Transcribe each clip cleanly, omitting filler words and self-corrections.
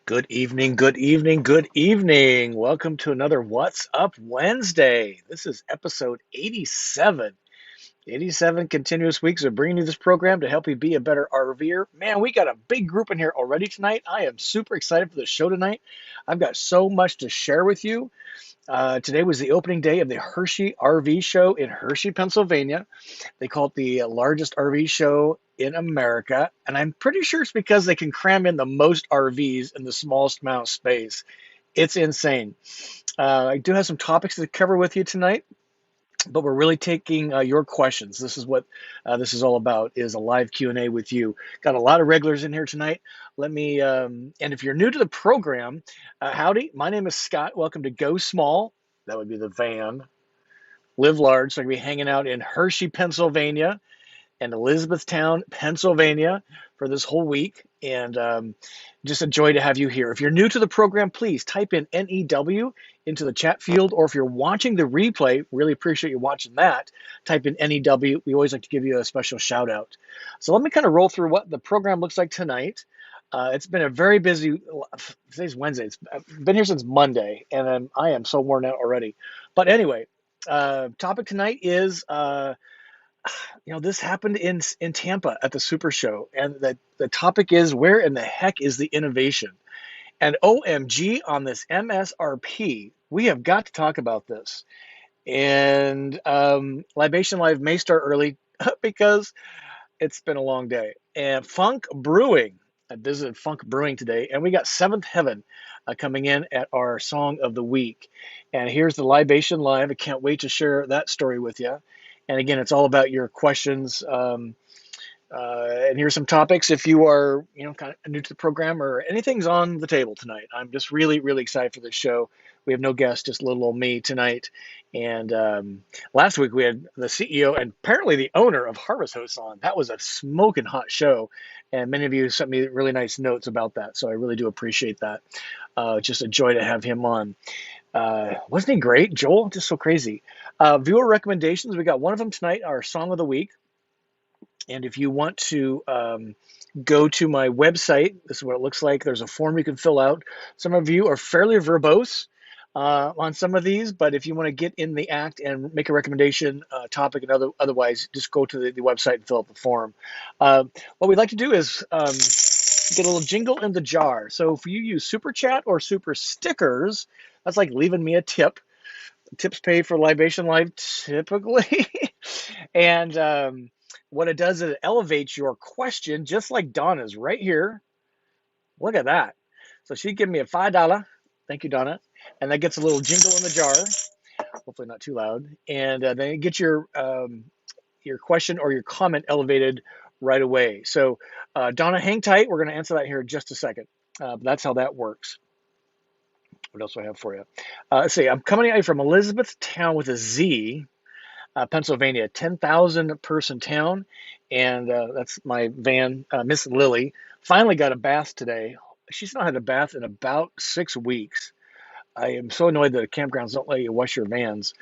Good evening, good evening, good evening. Welcome to another What's Up Wednesday. This is episode 87. 87 continuous weeks of bringing you this program to help you be a better RVer. Man, we got a big group in here already tonight. I am super excited for the show tonight. I've got so much to share with you. Today was the opening day of the Hershey RV Show in Hershey, Pennsylvania. They call it the largest RV show in America, and I'm pretty sure it's because they can cram in the most RVs in the smallest amount of space. It's insane. I do have some topics to cover with you tonight, but we're really taking your questions. This is what this is all about, is a live Q&A with you. Got a lot of regulars in here tonight. And if you're new to the program, howdy, my name is Scott. Welcome to Go Small. That would be the van. Live Large. So I'm going to be hanging out in Hershey, Pennsylvania, and Elizabethtown, Pennsylvania for this whole week. And just a joy to have you here. If you're new to the program, please type in NEW into the chat field, or if you're watching the replay, really appreciate you watching that, type in NEW. We always like to give you a special shout out. So let me kind of roll through what the program looks like tonight. It's been a very busy, today's Wednesday. I've been here since Monday, and I am so worn out already. But anyway, topic tonight is this happened in Tampa at the Super Show, and the topic is, where in the heck is the innovation? And OMG on this MSRP, we have got to talk about this. And Libation Live may start early because it's been a long day. And Funk Brewing, I visited Funk Brewing today, and we got Seventh Heaven coming in at our Song of the Week. And here's the Libation Live. I can't wait to share that story with you. And again, it's all about your questions. And here's some topics. If you are, kind of new to the program, or anything's on the table tonight, I'm just really, really excited for this show. We have no guest, just little old me tonight. And last week we had the CEO and apparently the owner of Harvest Hosts on. That was a smoking hot show, and many of you sent me really nice notes about that. So I really do appreciate that. Just a joy to have him on. Wasn't he great, Joel? Just so crazy. Viewer recommendations. We got one of them tonight, our Song of the Week. And if you want to go to my website, this is what it looks like. There's a form you can fill out. Some of you are fairly verbose on some of these, but if you want to get in the act and make a recommendation, topic, and otherwise, just go to the website and fill out the form. What we'd like to do is get a little jingle in the jar. So if you use Super Chat or Super Stickers, that's like leaving me a tip. Tips pay for Libation Live typically. And what it does is it elevates your question, just like Donna's right here. Look at that. So she gave me a $5. Thank you, Donna. And that gets a little jingle in the jar. Hopefully not too loud. And then it gets your question or your comment elevated right away. So Donna, hang tight. We're going to answer that here in just a second. But that's how that works. What else do I have for you? Let's see. I'm coming at you from Elizabethtown with a Z, Pennsylvania, 10,000 person town. And that's my van, Miss Lily. Finally got a bath today. She's not had a bath in about 6 weeks. I am so annoyed that campgrounds don't let you wash your vans.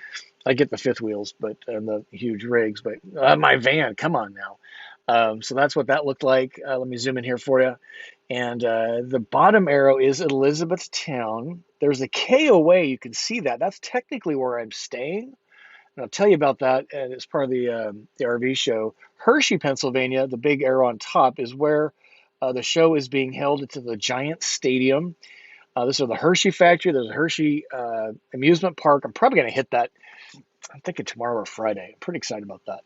I get the fifth wheels, and the huge rigs, but my van, come on now. So that's what that looked like. Let me zoom in here for you. And the bottom arrow is Elizabethtown. There's a KOA. You can see that. That's technically where I'm staying. And I'll tell you about that as part of the RV show. Hershey, Pennsylvania, the big arrow on top, is where the show is being held. It's at the Giant Stadium. This is the Hershey factory. There's a Hershey amusement park. I'm probably going to hit that. I'm thinking tomorrow or Friday. I'm pretty excited about that.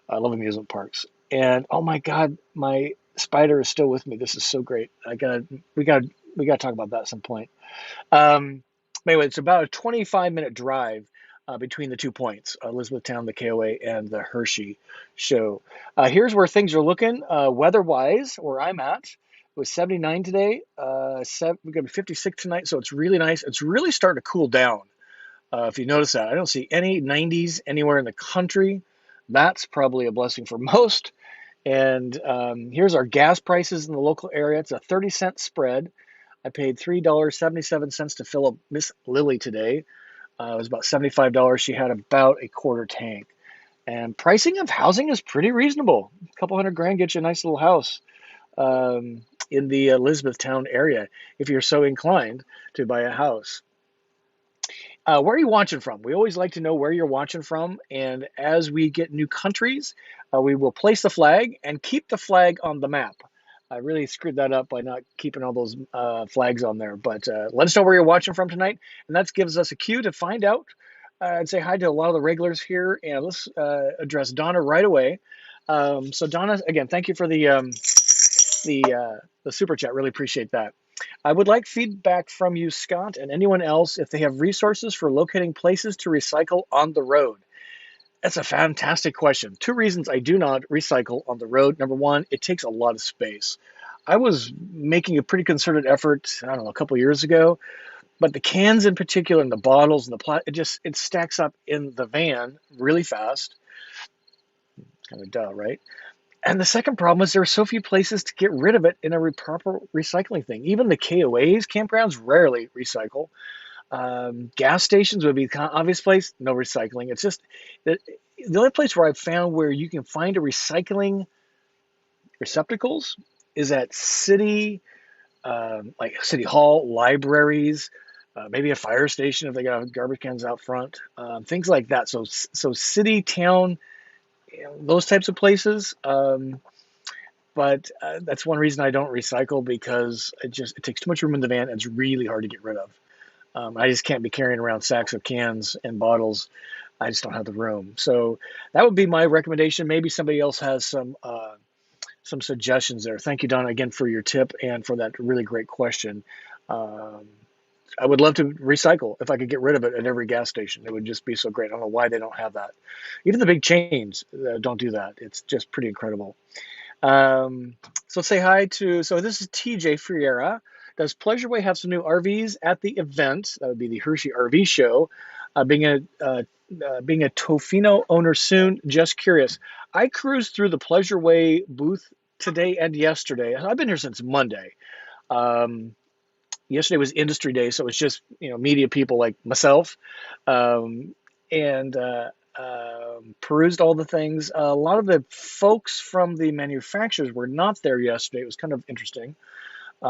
I love amusement parks. And oh my God, my spider is still with me. This is so great. We gotta talk about that at some point. Anyway, it's about a 25-minute drive between the 2 points, Elizabethtown, the KOA, and the Hershey show. Here's where things are looking weather-wise, where I'm at. It was 79 today. We're going to be 56 tonight, so it's really nice. It's really starting to cool down. If you notice that, I don't see any 90s anywhere in the country. That's probably a blessing for most. And here's our gas prices in the local area. It's a 30-cent spread. I paid $3.77 to fill up Miss Lily today. It was about $75. She had about a quarter tank. And pricing of housing is pretty reasonable. A couple $100,000 gets you a nice little house. in the Elizabethtown area if you're so inclined to buy a house. Where are you watching from? We always like to know where you're watching from. And as we get new countries, we will place the flag and keep the flag on the map. I really screwed that up by not keeping all those flags on there. But let us know where you're watching from tonight. And that gives us a cue to find out and say hi to a lot of the regulars here. And let's address Donna right away. So Donna, again, thank you for the super chat. Really appreciate that. I would like feedback from you, Scott, and anyone else if they have resources for locating places to recycle on the road. That's a fantastic question. Two reasons I do not recycle on the road. Number one, it takes a lot of space. I was making a pretty concerted effort, I don't know, a couple of years ago, but the cans in particular and the bottles and it stacks up in the van really fast. Kind of duh, right? And the second problem is there are so few places to get rid of it in a proper recycling thing. Even the KOAs, campgrounds, rarely recycle. Gas stations would be the obvious place, no recycling. It's just the only place where I've found where you can find a recycling receptacles is at like city hall, libraries, maybe a fire station if they got garbage cans out front, things like that. So city, town, those types of places. But that's one reason I don't recycle, because it takes too much room in the van. And it's really hard to get rid of. I just can't be carrying around sacks of cans and bottles. I just don't have the room. So that would be my recommendation. Maybe somebody else has some suggestions there. Thank you, Donna, again for your tip and for that really great question. I would love to recycle if I could get rid of it at every gas station. It would just be so great. I don't know why they don't have that. Even the big chains don't do that. It's just pretty incredible. So say hi to, so this is TJ Friera. Does Pleasureway have some new RVs at the event? That would be the Hershey RV Show. Being a Tofino owner soon, just curious. I cruised through the Pleasureway booth today and yesterday. I've been here since Monday. Yesterday was industry day, so it's just media people like myself, and perused all the things. A lot of the folks from the manufacturers were not there yesterday. It was kind of interesting. A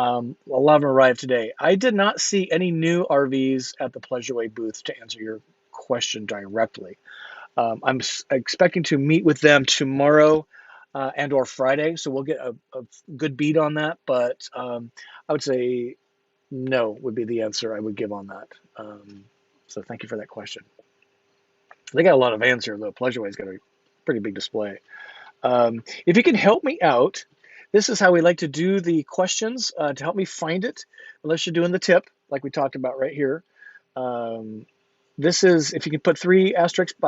lot of them arrived today. I did not see any new RVs at the Pleasureway booth, to answer your question directly. I'm expecting to meet with them tomorrow and or Friday, so we'll get a good beat on that. But I would say no would be the answer I would give on that. So thank you for that question. They got a lot of vans here, though. Pleasureway's got a pretty big display. If you can help me out, this is how we like to do the questions to help me find it, unless you're doing the tip, like we talked about right here. This is, if you can put 3 asterisks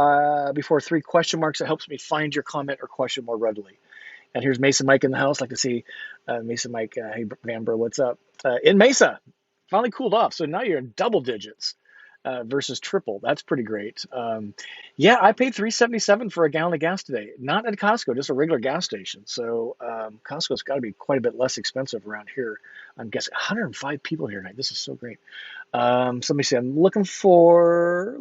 before 3 question marks, it helps me find your comment or question more readily. And here's Mesa Mike in the house. Like to see Mesa Mike. Hey, Vanbro, what's up? In Mesa, finally cooled off. So now you're in double digits versus triple. That's pretty great. Yeah, I paid $3.77 for a gallon of gas today. Not at Costco, just a regular gas station. So Costco's got to be quite a bit less expensive around here. I'm guessing 105 people here tonight. This is so great. So let me see. I'm looking for.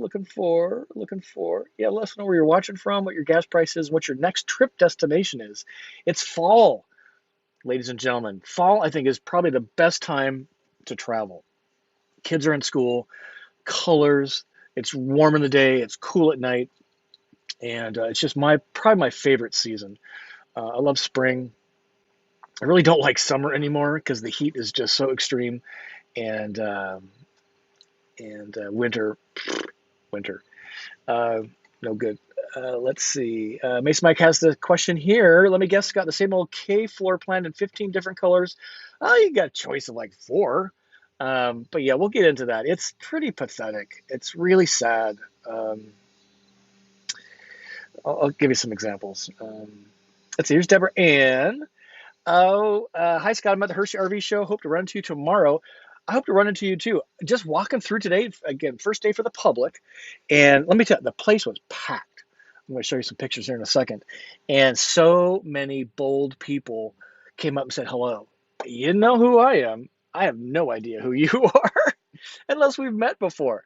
Yeah, let us know where you're watching from, what your gas price is, what your next trip destination is. It's fall, ladies and gentlemen. Fall, I think, is probably the best time to travel. Kids are in school, colors. It's warm in the day. It's cool at night, and it's just probably my favorite season. I love spring. I really don't like summer anymore because the heat is just so extreme, and winter, no good. Let's see. Mason Mike has the question here. Let me guess. Got the same old K floor plan in 15 different colors. You got a choice of like 4. But yeah, we'll get into that. It's pretty pathetic. It's really sad. I'll give you some examples. Let's see. Here's Deborah Ann. Hi, Scott. I'm at the Hershey RV Show. Hope to run into you tomorrow. I hope to run into you too. Just walking through today, again, first day for the public. And let me tell you, the place was packed. I'm going to show you some pictures here in a second. And so many bold people came up and said hello. You know who I am. I have no idea who you are unless we've met before.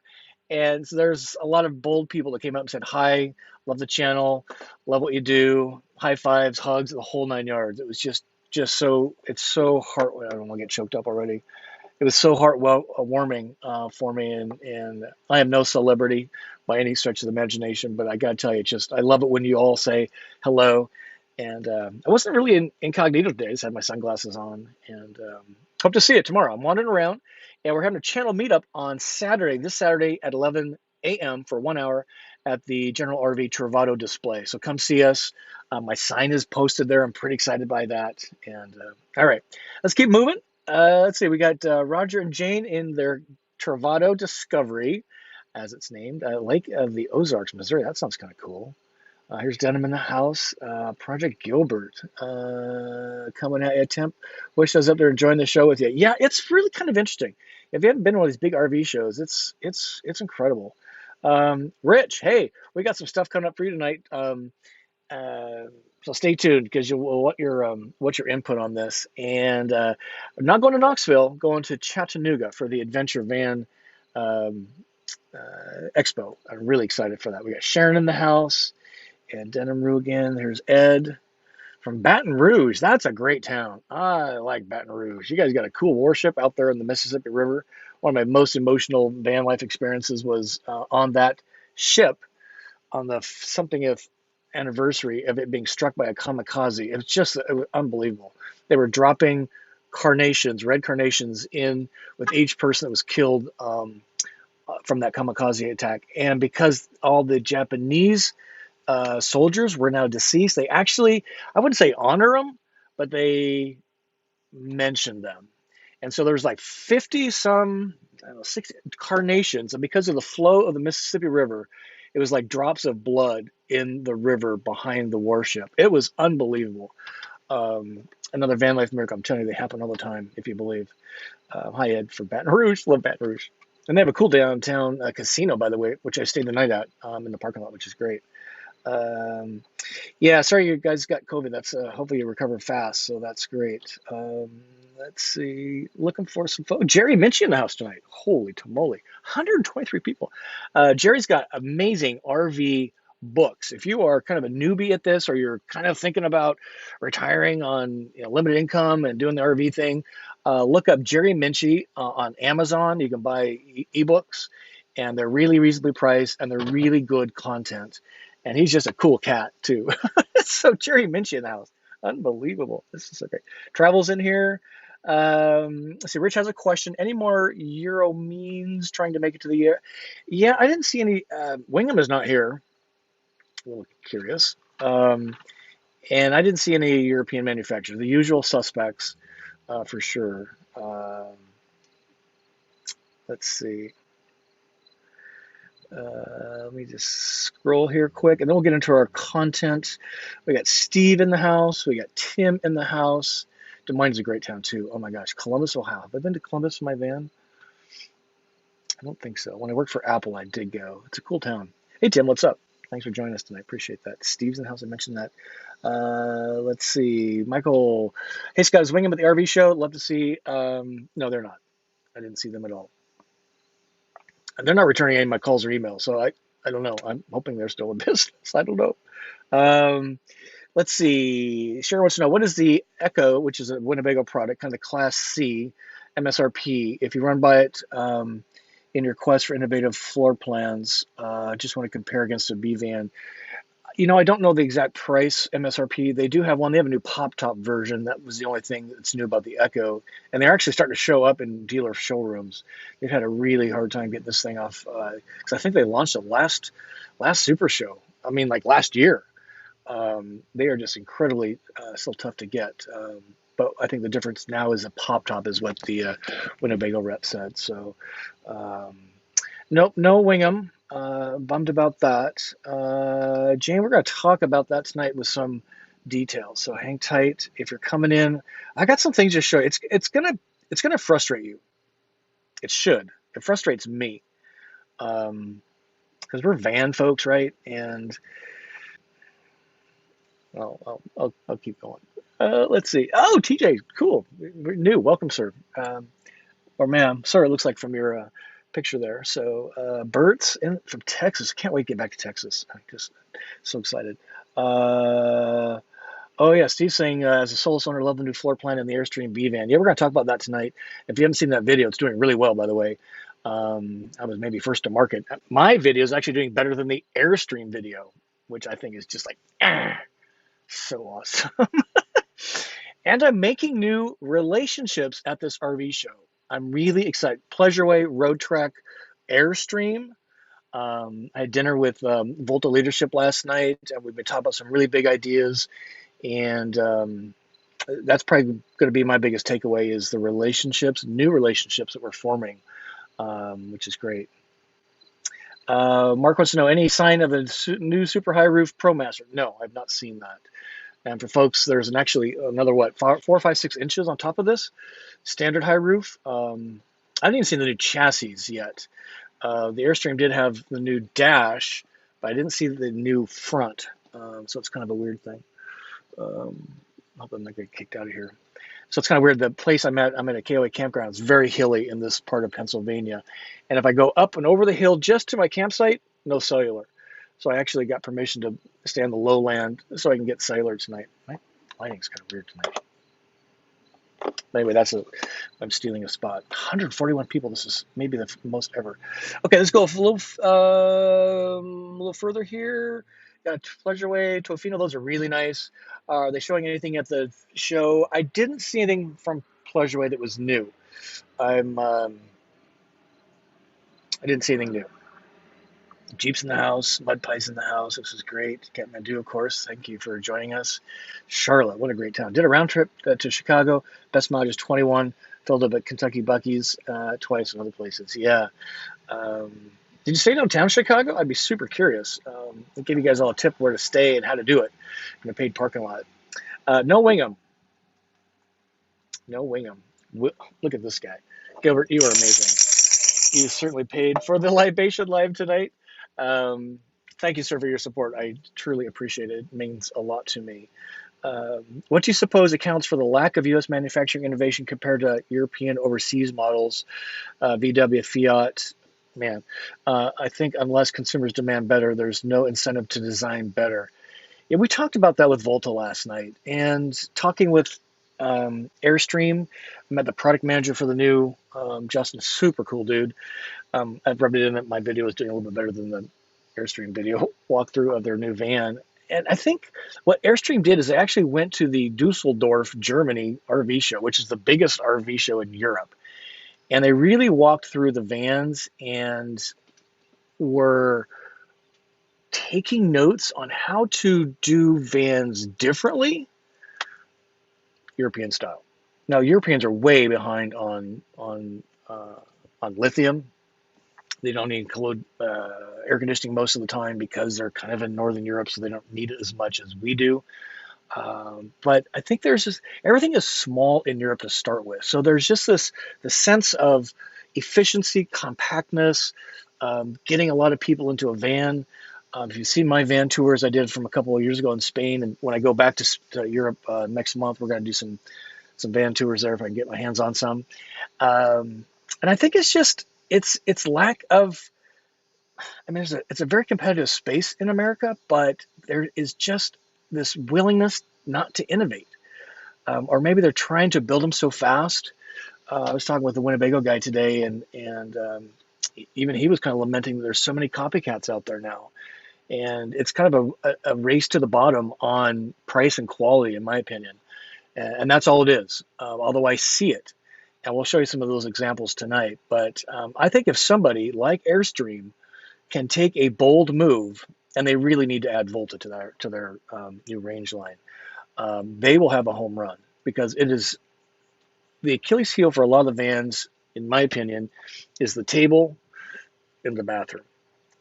And so there's a lot of bold people that came up and said, hi, love the channel, love what you do, high fives, hugs, the whole 9 yards. It was just just so it's so heart. I don't want to get choked up already. It was so heartwarming for me, and I am no celebrity by any stretch of the imagination, but I got to tell you, just I love it when you all say hello. And I wasn't really in incognito today. I just had my sunglasses on, and hope to see it tomorrow. I'm wandering around, and we're having a channel meetup on Saturday, this Saturday at 11 a.m. for 1 hour at the General RV Travado display. So come see us. My sign is posted there. I'm pretty excited by that. And all right, let's keep moving. Let's see. We got Roger and Jane in their Travado Discovery, as it's named, Lake of the Ozarks, Missouri. That sounds kind of cool. Here's Denim in the house. Project Gilbert coming at you. Temp, wish I was up there enjoying the show with you. Yeah, it's really kind of interesting. If you haven't been to one of these big RV shows, it's incredible. Rich, hey, we got some stuff coming up for you tonight. Uh, so stay tuned because you will want your input on this. And I'm not going to Knoxville, going to Chattanooga for the Adventure Van um, Expo. I'm really excited for that. We got Sharon in the house and Denim Rue again. There's Ed from Baton Rouge. That's a great town. I like Baton Rouge. You guys got a cool warship out there in the Mississippi River. One of my most emotional van life experiences was on that ship on the something of anniversary of it being struck by a kamikaze. It was unbelievable. They were dropping carnations, red carnations, in with each person that was killed from that kamikaze attack. And because all the Japanese soldiers were now deceased, they actually, I wouldn't say honor them, but they mentioned them. And so there's like 50 some, I don't know, 60 carnations. And because of the flow of the Mississippi River, it was like drops of blood in the river behind the warship. It was unbelievable. Another van life miracle. I'm telling you, they happen all the time, if you believe. Hi, Ed, from Baton Rouge. Love Baton Rouge. And they have a cool downtown casino, by the way, which I stayed the night at in the parking lot, which is great. Yeah, sorry you guys got COVID. That's hopefully you recover fast, so that's great. Let's see. Looking for some folks. Jerry Minchie in the house tonight. Holy tamale, 123 people. Jerry's got amazing RV books. If you are kind of a newbie at this, or you're kind of thinking about retiring on limited income and doing the RV thing, look up Jerry Minchie on Amazon. You can buy ebooks, and they're really reasonably priced, and they're really good content. And he's just a cool cat, too. So Jerry Minchie in the house. Unbelievable. This is so great. Travel's in here. Let's see. Rich has a question. Any more Euro means trying to make it to the year? Yeah, I didn't see any. Wingham is not here. A little curious. And I didn't see any European manufacturers. The usual suspects, for sure. Let's see. Let me just scroll here quick, and then we'll get into our content. We got Steve in the house. We got Tim in the house. Des Moines is a great town, too. Oh, my gosh. Columbus, Ohio. Have I been to Columbus in my van? I don't think so. When I worked for Apple, I did go. It's a cool town. Hey, Tim, what's up? Thanks for joining us tonight. Appreciate that. Steve's in the house. I mentioned that. Let's see. Michael. Hey, Scott, is Wingham at the RV show? Love to see. No, they're not. I didn't see them at all. And they're not returning any of my calls or emails, so I don't know. I'm hoping they're still in business. I don't know. Let's see. Sharon wants to know, what is the Echo, which is a Winnebago product, kind of the Class C MSRP? If you run by it in your quest for innovative floor plans, just want to compare against a B van. I don't know the exact price MSRP. They do have one. They have a new pop-top version. That was the only thing that's new about the Echo. And they're actually starting to show up in dealer showrooms. They've had a really hard time getting this thing off because I think they launched it last Super Show. I mean, like last year. They are just incredibly still tough to get. But I think the difference now is a pop-top is what the Winnebago rep said. So, nope, no Wingham. Bummed about that. Jane, we're going to talk about that tonight with some details. So hang tight. If you're coming in, I got some things to show you. It's gonna frustrate you. It should. It frustrates me because we're van folks, right? And I'll keep going. Let's see. Oh, TJ, cool. We're new. Welcome, sir. Or ma'am. Sir, it looks like from your picture there. So Bert's from Texas. Can't wait to get back to Texas. I'm just so excited. Oh, Oh yeah, Steve's saying as a Solus owner, love the new floor plan in the Airstream V van. Yeah, we're going to talk about that tonight. If you haven't seen that video, it's doing really well, by the way. I was maybe first to market. My video is actually doing better than the Airstream video, which I think is just like so awesome. And I'm making new relationships at this RV show. I'm really excited. Pleasureway, Road Trek, Airstream. I had dinner with Volta leadership last night, and we've been talking about some really big ideas. And that's probably going to be my biggest takeaway is the relationships, new relationships that we're forming, which is great. Mark wants to know any sign of a new super high roof Promaster. No, I've not seen that. And for folks, there's actually another 4, 5, 6 inches on top of this standard high roof. I haven't even seen the new chassis yet. The Airstream did have the new dash, but I didn't see the new front. So it's kind of a weird thing. I hope I'm not going to get kicked out of here. So it's kind of weird. The place I'm at a KOA campground. It's very hilly in this part of Pennsylvania. And if I go up and over the hill just to my campsite, no cellular. So I actually got permission to stay on the lowland so I can get cellular tonight. My lighting's kind of weird tonight. Anyway, I'm stealing a spot. 141 people. This is maybe the most ever. Okay, let's go a little further here. Got Pleasureway, Tofino. Those are really nice. Are they showing anything at the show? I didn't see anything from Pleasureway that was new. I didn't see anything new. Jeep's in the house, Mud Pie's in the house. This is great. Kathmandu, of course. Thank you for joining us. Charlotte, what a great town. Did a round trip to Chicago. Best mileage is 21. Filled up at Kentucky Bucky's twice and other places. Yeah. Did you stay downtown Chicago? I'd be super curious. I'll give you guys all a tip where to stay and how to do it in a paid parking lot. No Wingham. No Wingham. Look at this guy. Gilbert, you are amazing. You certainly paid for the libation live tonight. Thank you, sir, for your support. I truly appreciate it. It means a lot to me. What do you suppose accounts for the lack of U.S. manufacturing innovation compared to European overseas models, VW, Fiat? Man, I think unless consumers demand better, there's no incentive to design better. Yeah, we talked about that with Volta last night, and talking with Airstream. I met the product manager for the new Justin, super cool dude. I've rubbed it in that my video is doing a little bit better than the Airstream video walkthrough of their new van. And I think what Airstream did is they actually went to the Dusseldorf, Germany RV show, which is the biggest RV show in Europe. And they really walked through the vans and were taking notes on how to do vans differently, European style. Now, Europeans are way behind on lithium. They don't include air conditioning most of the time because they're kind of in Northern Europe, so they don't need it as much as we do. But I think everything is small in Europe to start with. So there's just the sense of efficiency, compactness, getting a lot of people into a van. If you've seen my van tours I did from a couple of years ago in Spain, and when I go back to Europe next month, we're going to do some van tours there if I can get my hands on some. And I think it's just it's lack of. I mean, it's a very competitive space in America, but there is just this willingness not to innovate, or maybe they're trying to build them so fast. I was talking with the Winnebago guy today, and even he was kind of lamenting that there's so many copycats out there now, and it's kind of a race to the bottom on price and quality, in my opinion, and that's all it is. Although I see it, and we'll show you some of those examples tonight. But I think if somebody like Airstream can take a bold move, and they really need to add Volta to their new range line, they will have a home run, because it is the Achilles heel for a lot of the vans, in my opinion, is the table in the bathroom.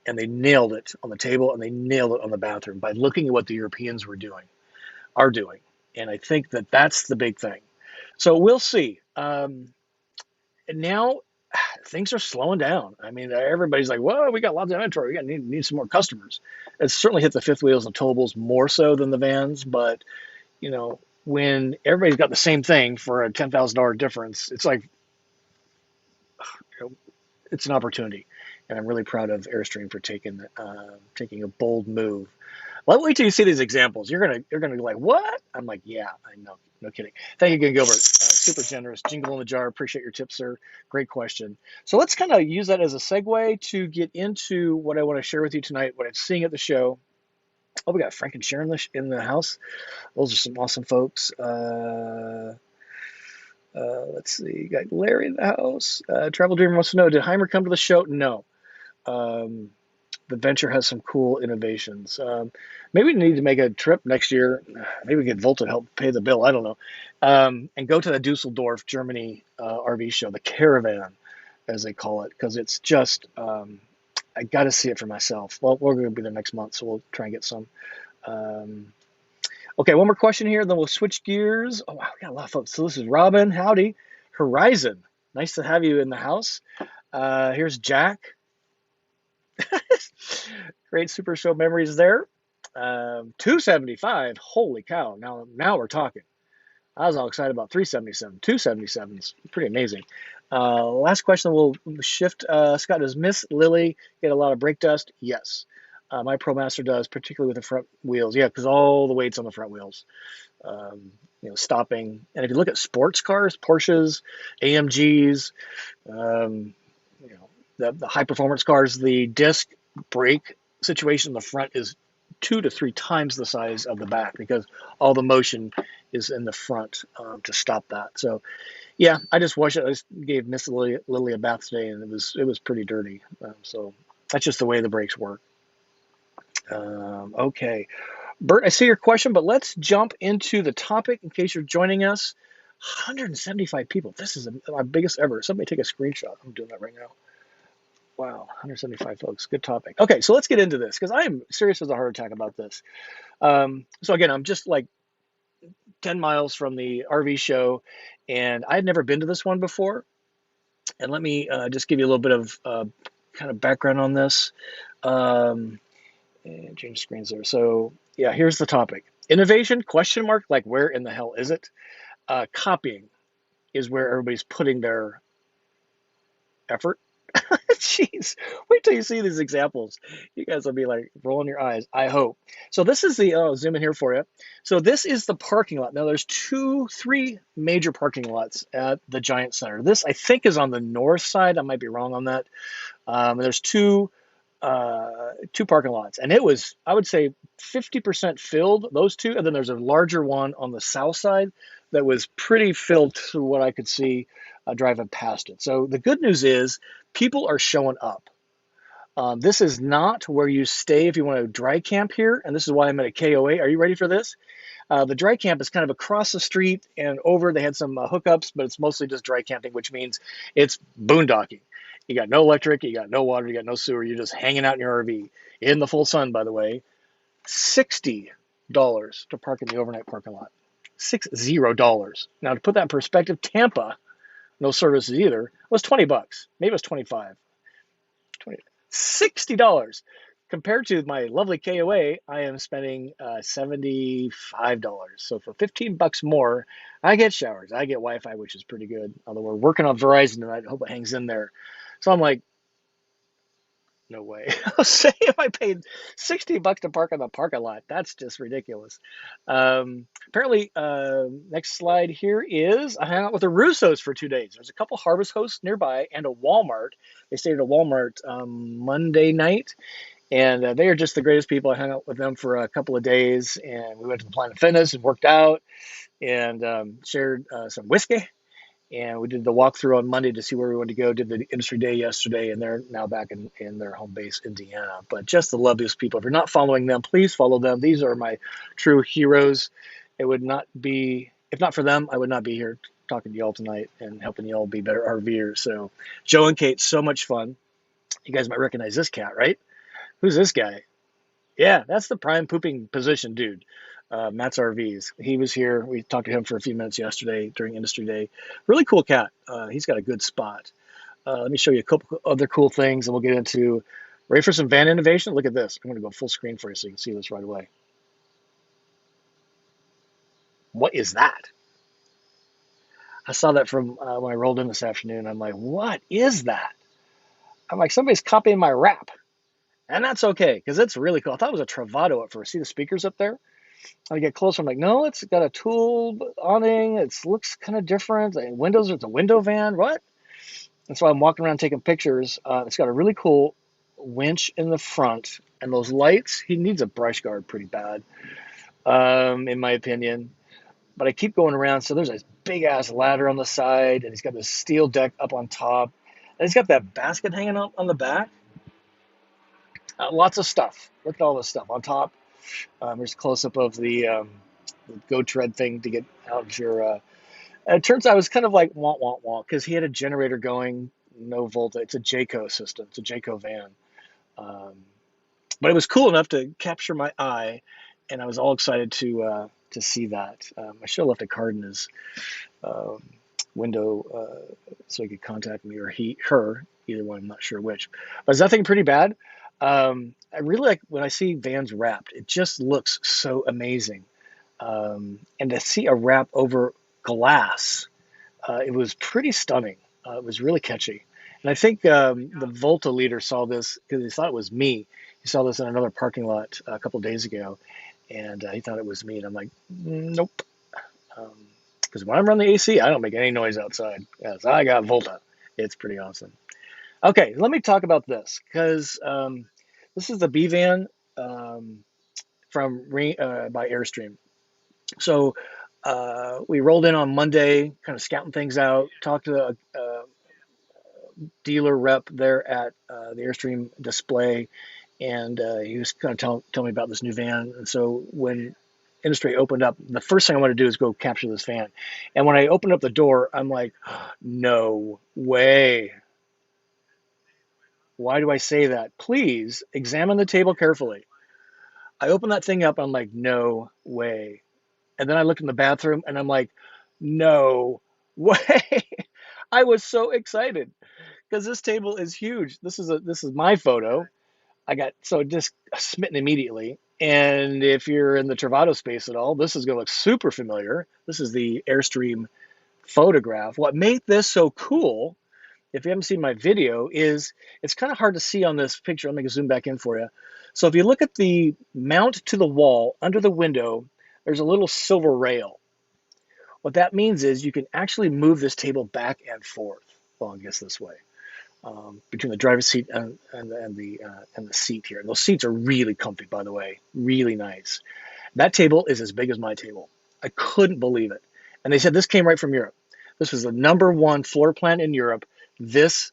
And they nailed it on the table, and they nailed it on the bathroom by looking at what the Europeans are doing. And I think that that's the big thing. So we'll see. Now things are slowing down. I mean, everybody's like, "Well, we got lots of inventory. We need some more customers." It's certainly hit the fifth wheels and towables more so than the vans. But when everybody's got the same thing for a $10,000 difference, it's like it's an opportunity. And I'm really proud of Airstream for taking a bold move. Well, wait till you see these examples. You're gonna be like, what? I'm like, yeah, I know, no kidding. Thank you again, Gilbert. Super generous. Jingle in the jar. Appreciate your tip, sir. Great question. So let's kind of use that as a segue to get into what I want to share with you tonight. What I'm seeing at the show. Oh, we got Frank and Sharon in the house. Those are some awesome folks. Let's see. Got Larry in the house. Travel Dreamer wants to know, did Heimer come to the show? No. Um, the venture has some cool innovations. Maybe we need to make a trip next year. Maybe we get Volta to help pay the bill. I don't know. And go to the Dusseldorf, Germany RV show, the Caravan, as they call it, because it's just, I got to see it for myself. Well, we're going to be there next month, so we'll try and get some. Um, okay, one more question here, then we'll switch gears. Oh, wow, we got a lot of folks. So this is Robin. Howdy. Horizon. Nice to have you in the house. Here's Jack. Great Super Show memories there. 275. Holy cow. Now we're talking. I was all excited about 377. 277 is pretty amazing. Last question we'll shift. Scott, does Miss Lily get a lot of brake dust? Yes. My Promaster does, particularly with the front wheels. Yeah, because all the weight's on the front wheels. Stopping. And if you look at sports cars, Porsches, AMGs, the high performance cars, the disc brake situation in the front is 2 to 3 times the size of the back because all the motion is in the front to stop that. So yeah, I just washed it. I just gave Miss Lily a bath today, and it was pretty dirty. So that's just the way the brakes work. Okay, Bert, I see your question, but let's jump into the topic in case you're joining us. 175 people. This is my biggest ever. Somebody take a screenshot. I'm doing that right now. Wow, 175 folks. Good topic. Okay, so let's get into this because I am serious as a heart attack about this. So again, I'm just like 10 miles from the RV show, and I'd never been to this one before. And let me just give you a little bit of kind of background on this. And change screens there. So yeah, here's the topic. Innovation, question mark, like where in the hell is it? Copying is where everybody's putting their effort. Jeez, wait till you see these examples. You guys will be like rolling your eyes, I hope. So this is the, I'll zoom in here for you. So this is the parking lot. Now there's 3 major parking lots at the Giant Center. This I think is on the north side. I might be wrong on that. There's two parking lots, and it was, I would say, 50% filled, those two, and then there's a larger one on the south side that was pretty filled to what I could see driving past it. So the good news is people are showing up. This is not where you stay if you want to dry camp here, and this is why I'm at a KOA. Are you ready for this? The dry camp is kind of across the street and over. They had some hookups, but it's mostly just dry camping, which means it's boondocking. You got no electric, you got no water, you got no sewer. You're just hanging out in your RV in the full sun, by the way. $60 to park in the overnight parking lot. $60. Now, to put that in perspective, Tampa, no services either, was $20. Maybe it was 25. $60. Compared to my lovely KOA, I am spending $75. So for $15 more, I get showers, I get Wi-Fi, which is pretty good. Although we're working on Verizon tonight, I hope it hangs in there. So I'm like, no way. I'll say if I paid $60 to park on the parking lot, that's just ridiculous. Apparently, next slide here is I hung out with the Russos for 2 days. There's a couple Harvest Hosts nearby and a Walmart. They stayed at a Walmart Monday night. And they are just the greatest people. I hung out with them for a couple of days, and we went to the Planet Fitness and worked out and shared some whiskey. And we did the walkthrough on Monday to see where we wanted to go. Did the industry day yesterday, and they're now back in their home base, Indiana. But just the loveliest people. If you're not following them, please follow them. These are my true heroes. It would not be, if not for them, I would not be here talking to y'all tonight and helping y'all be better RVers. So Joe and Kate, so much fun. You guys might recognize this cat, right? Who's this guy? Yeah, that's the prime pooping position dude. Matt's RVs. He was here. We talked to him for a few minutes yesterday during Industry Day. Really cool cat. He's got a good spot. Let me show you a couple other cool things, and we'll get into ready for some van innovation. Look at this. I'm going to go full screen for you so you can see this right away. What is that? I saw that from when I rolled in this afternoon. I'm like, what is that? I'm like, somebody's copying my rap. And that's okay, because it's really cool. I thought it was a Travato at first. See the speakers up there? I get closer, I'm like, no, it's got a tool awning. It looks kind of different. And windows, it's a window van. What? And so I'm walking around taking pictures. It's got a really cool winch in the front. And those lights, he needs a brush guard pretty bad, in my opinion. But I keep going around. So there's this big ass ladder on the side, and he's got this steel deck up on top. And he's got that basket hanging up on the back. Lots of stuff. Look at all this stuff on top. There's a close up of the go tread thing to get out of your. It turns out it was kind of like wah wah wah because he had a generator going, no volta. It's a Jayco system. It's a Jayco van. Um, but it was cool enough to capture my eye, and I was all excited to see that. I should have left a card in his um, window so he could contact me, or her, either one. I'm not sure which. But is that thing pretty bad? I really like when I see vans wrapped. It just looks so amazing. And to see a wrap over glass, it was pretty stunning. It was really catchy. And I think the Volta leader saw this because he thought it was me. He saw this in another parking lot a couple of days ago, and he thought it was me. And I'm like, nope. Because when I'm running the AC, I don't make any noise outside. Yes, I got Volta. It's pretty awesome. Okay, let me talk about this because this is the B van by Airstream. So we rolled in on Monday, kind of scouting things out, talked to a dealer rep there at the Airstream display, and he was kind of telling me about this new van. And so when industry opened up, the first thing I want to do is go capture this van. And when I opened up the door, I'm like, no way. Why do I say that? Please examine the table carefully. I open that thing up, I'm like, no way. And then I look in the bathroom and I'm like, no way. I was so excited because this table is huge. This is my photo. I got so just smitten immediately. And if you're in the Travato space at all, this is going to look super familiar. This is the Airstream photograph. What made this so cool, if you haven't seen my video, is it's kind of hard to see on this picture. Let me zoom back in for you. So if you look at the mount to the wall under the window, there's a little silver rail. What that means is you can actually move this table back and forth. Well, I guess this way, between the driver's seat and the seat here. And those seats are really comfy, by the way, really nice. That table is as big as my table. I couldn't believe it. And they said this came right from Europe. This was the #1 floor plan in Europe. This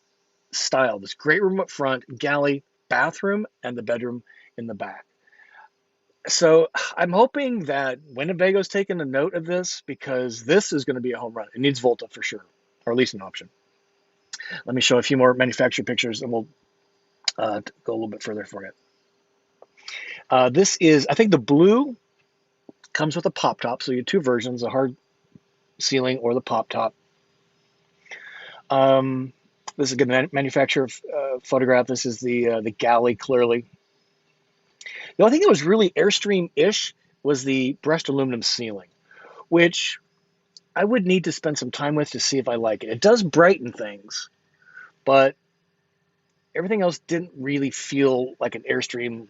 style, this great room up front, galley, bathroom, and the bedroom in the back. So I'm hoping that Winnebago's taken a note of this because this is going to be a home run. It needs Volta for sure, or at least an option. Let me show a few more manufacturer pictures and we'll go a little bit further for you. This is, I think the blue comes with a pop top. So you have two versions, the hard ceiling or the pop top. This is a good manufacturer photograph. This is the Galley, clearly. The only thing that was really Airstream-ish was the brushed aluminum ceiling, which I would need to spend some time with to see if I like it. It does brighten things, but everything else didn't really feel like an Airstream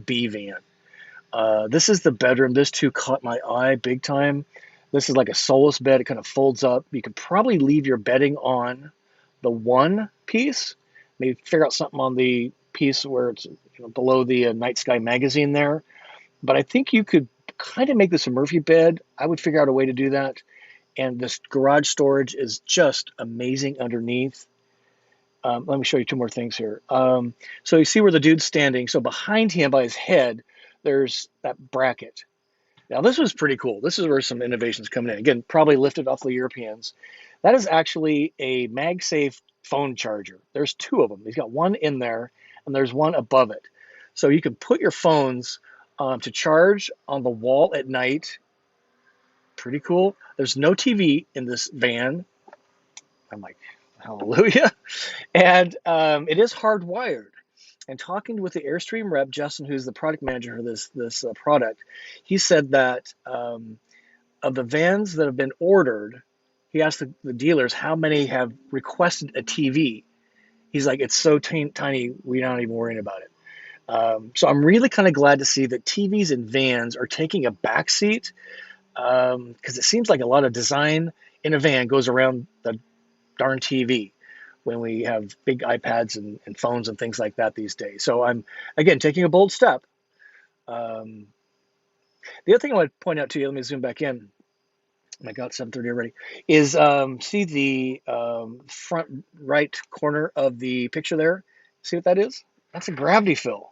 B van. This is the bedroom. This too caught my eye big time. This is like a solace bed. It kind of folds up. You could probably leave your bedding on the one piece, maybe figure out something on the piece where it's below the Night Sky magazine there. But I think you could kind of make this a Murphy bed. I would figure out a way to do that. And this garage storage is just amazing underneath. Let me show you two more things here. So you see where the dude's standing. So behind him by his head, there's that bracket. Now this was pretty cool. This is where some innovations coming in. Again, probably lifted off the Europeans. That is actually a MagSafe phone charger. There's two of them. He's got one in there and there's one above it. So you can put your phones to charge on the wall at night. Pretty cool. There's no TV in this van. I'm like, hallelujah. And it is hardwired. And talking with the Airstream rep, Justin, who's the product manager for this product, he said that of the vans that have been ordered, he asked the dealers how many have requested a TV. He's like, it's so tiny, we're not even worrying about it. So I'm really kind of glad to see that TVs and vans are taking a backseat, because it seems like a lot of design in a van goes around the darn TV when we have big iPads and phones and things like that these days. So I'm, again, taking a bold step. Um, the other thing I want to point out to you, let me zoom back in. Oh my God, 7:30 already. Is see the front right corner of the picture there? See what that is? That's a gravity fill.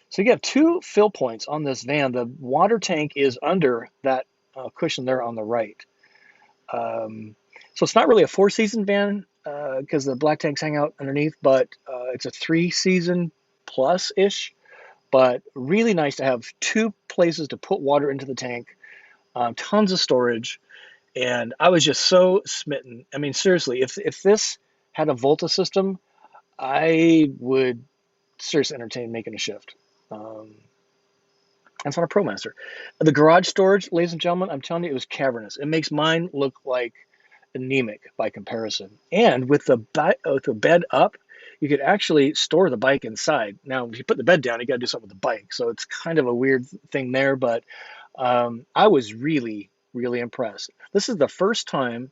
So you have two fill points on this van. The water tank is under that cushion there on the right. Um, so it's not really a four-season van because the black tanks hang out underneath, but it's a three-season plus-ish. But really nice to have two places to put water into the tank, tons of storage, and I was just so smitten. I mean, seriously, if this had a Volta system, I would seriously entertain making a shift. Um, That's on a ProMaster. The garage storage, ladies and gentlemen, I'm telling you, it was cavernous. It makes mine look like anemic by comparison. And with the bed up, you could actually store the bike inside. Now, if you put the bed down, you got to do something with the bike. So it's kind of a weird thing there, but I was really, really impressed. This is the first time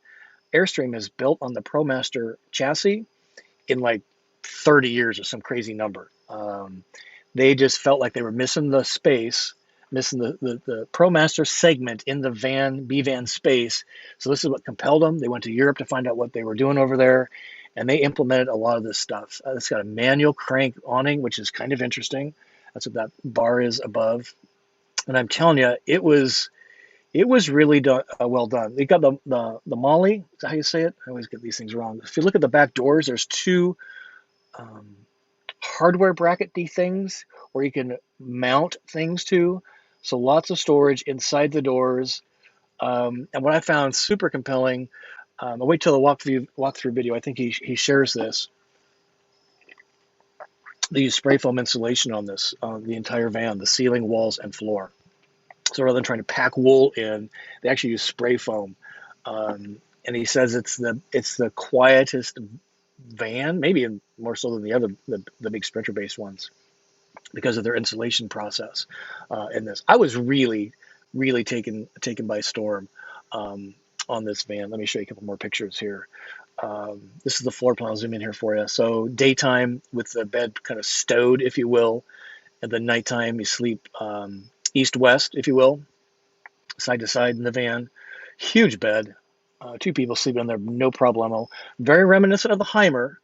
Airstream is built on the ProMaster chassis in like 30 years or some crazy number. They just felt like they were missing the space, missing the ProMaster segment in the B van space. So this is what compelled them. They went to Europe to find out what they were doing over there, and they implemented a lot of this stuff. It's got a manual crank awning, which is kind of interesting. That's what that bar is above. And I'm telling you, it was really well done. They got the Molly. Is that how you say it? I always get these things wrong. If you look at the back doors, there's two um, hardware bracket-y things where you can mount things to. So lots of storage inside the doors. And what I found super compelling, I'll wait till the walkthrough video. I think he shares this. They use spray foam insulation on this, the entire van, the ceiling, walls, and floor. So rather than trying to pack wool in, they actually use spray foam. And he says it's the quietest van, maybe more so than the big Sprinter based ones, because of their insulation process in this. I was really, really taken by storm on this van. Let me show you a couple more pictures here. This is the floor plan. I'll zoom in here for you. So daytime with the bed kind of stowed, if you will, and then nighttime you sleep east-west, if you will, side to side in the van. Huge bed. Two people sleeping in there, no problemo. Very reminiscent of the Heimer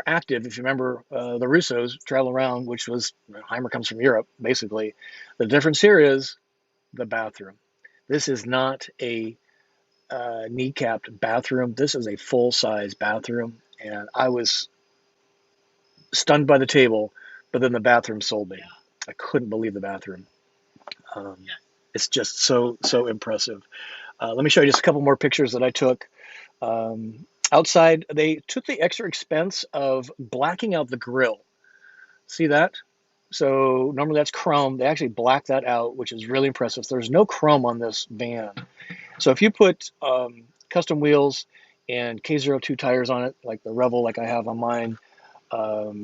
Active. If you remember, the Russos travel around, which was Heimer comes from Europe, basically. The difference here is the bathroom. This is not a kneecapped bathroom. This is a full-size bathroom, and I was stunned by the table, but then the bathroom sold me. I couldn't believe the bathroom. Um, it's just so impressive. Let me show you just a couple more pictures that I took. Outside, they took the extra expense of blacking out the grill. See that? So normally that's chrome. They actually blacked that out, which is really impressive. There's no chrome on this van. So if you put custom wheels and K02 tires on it, like the Revel, like I have on mine,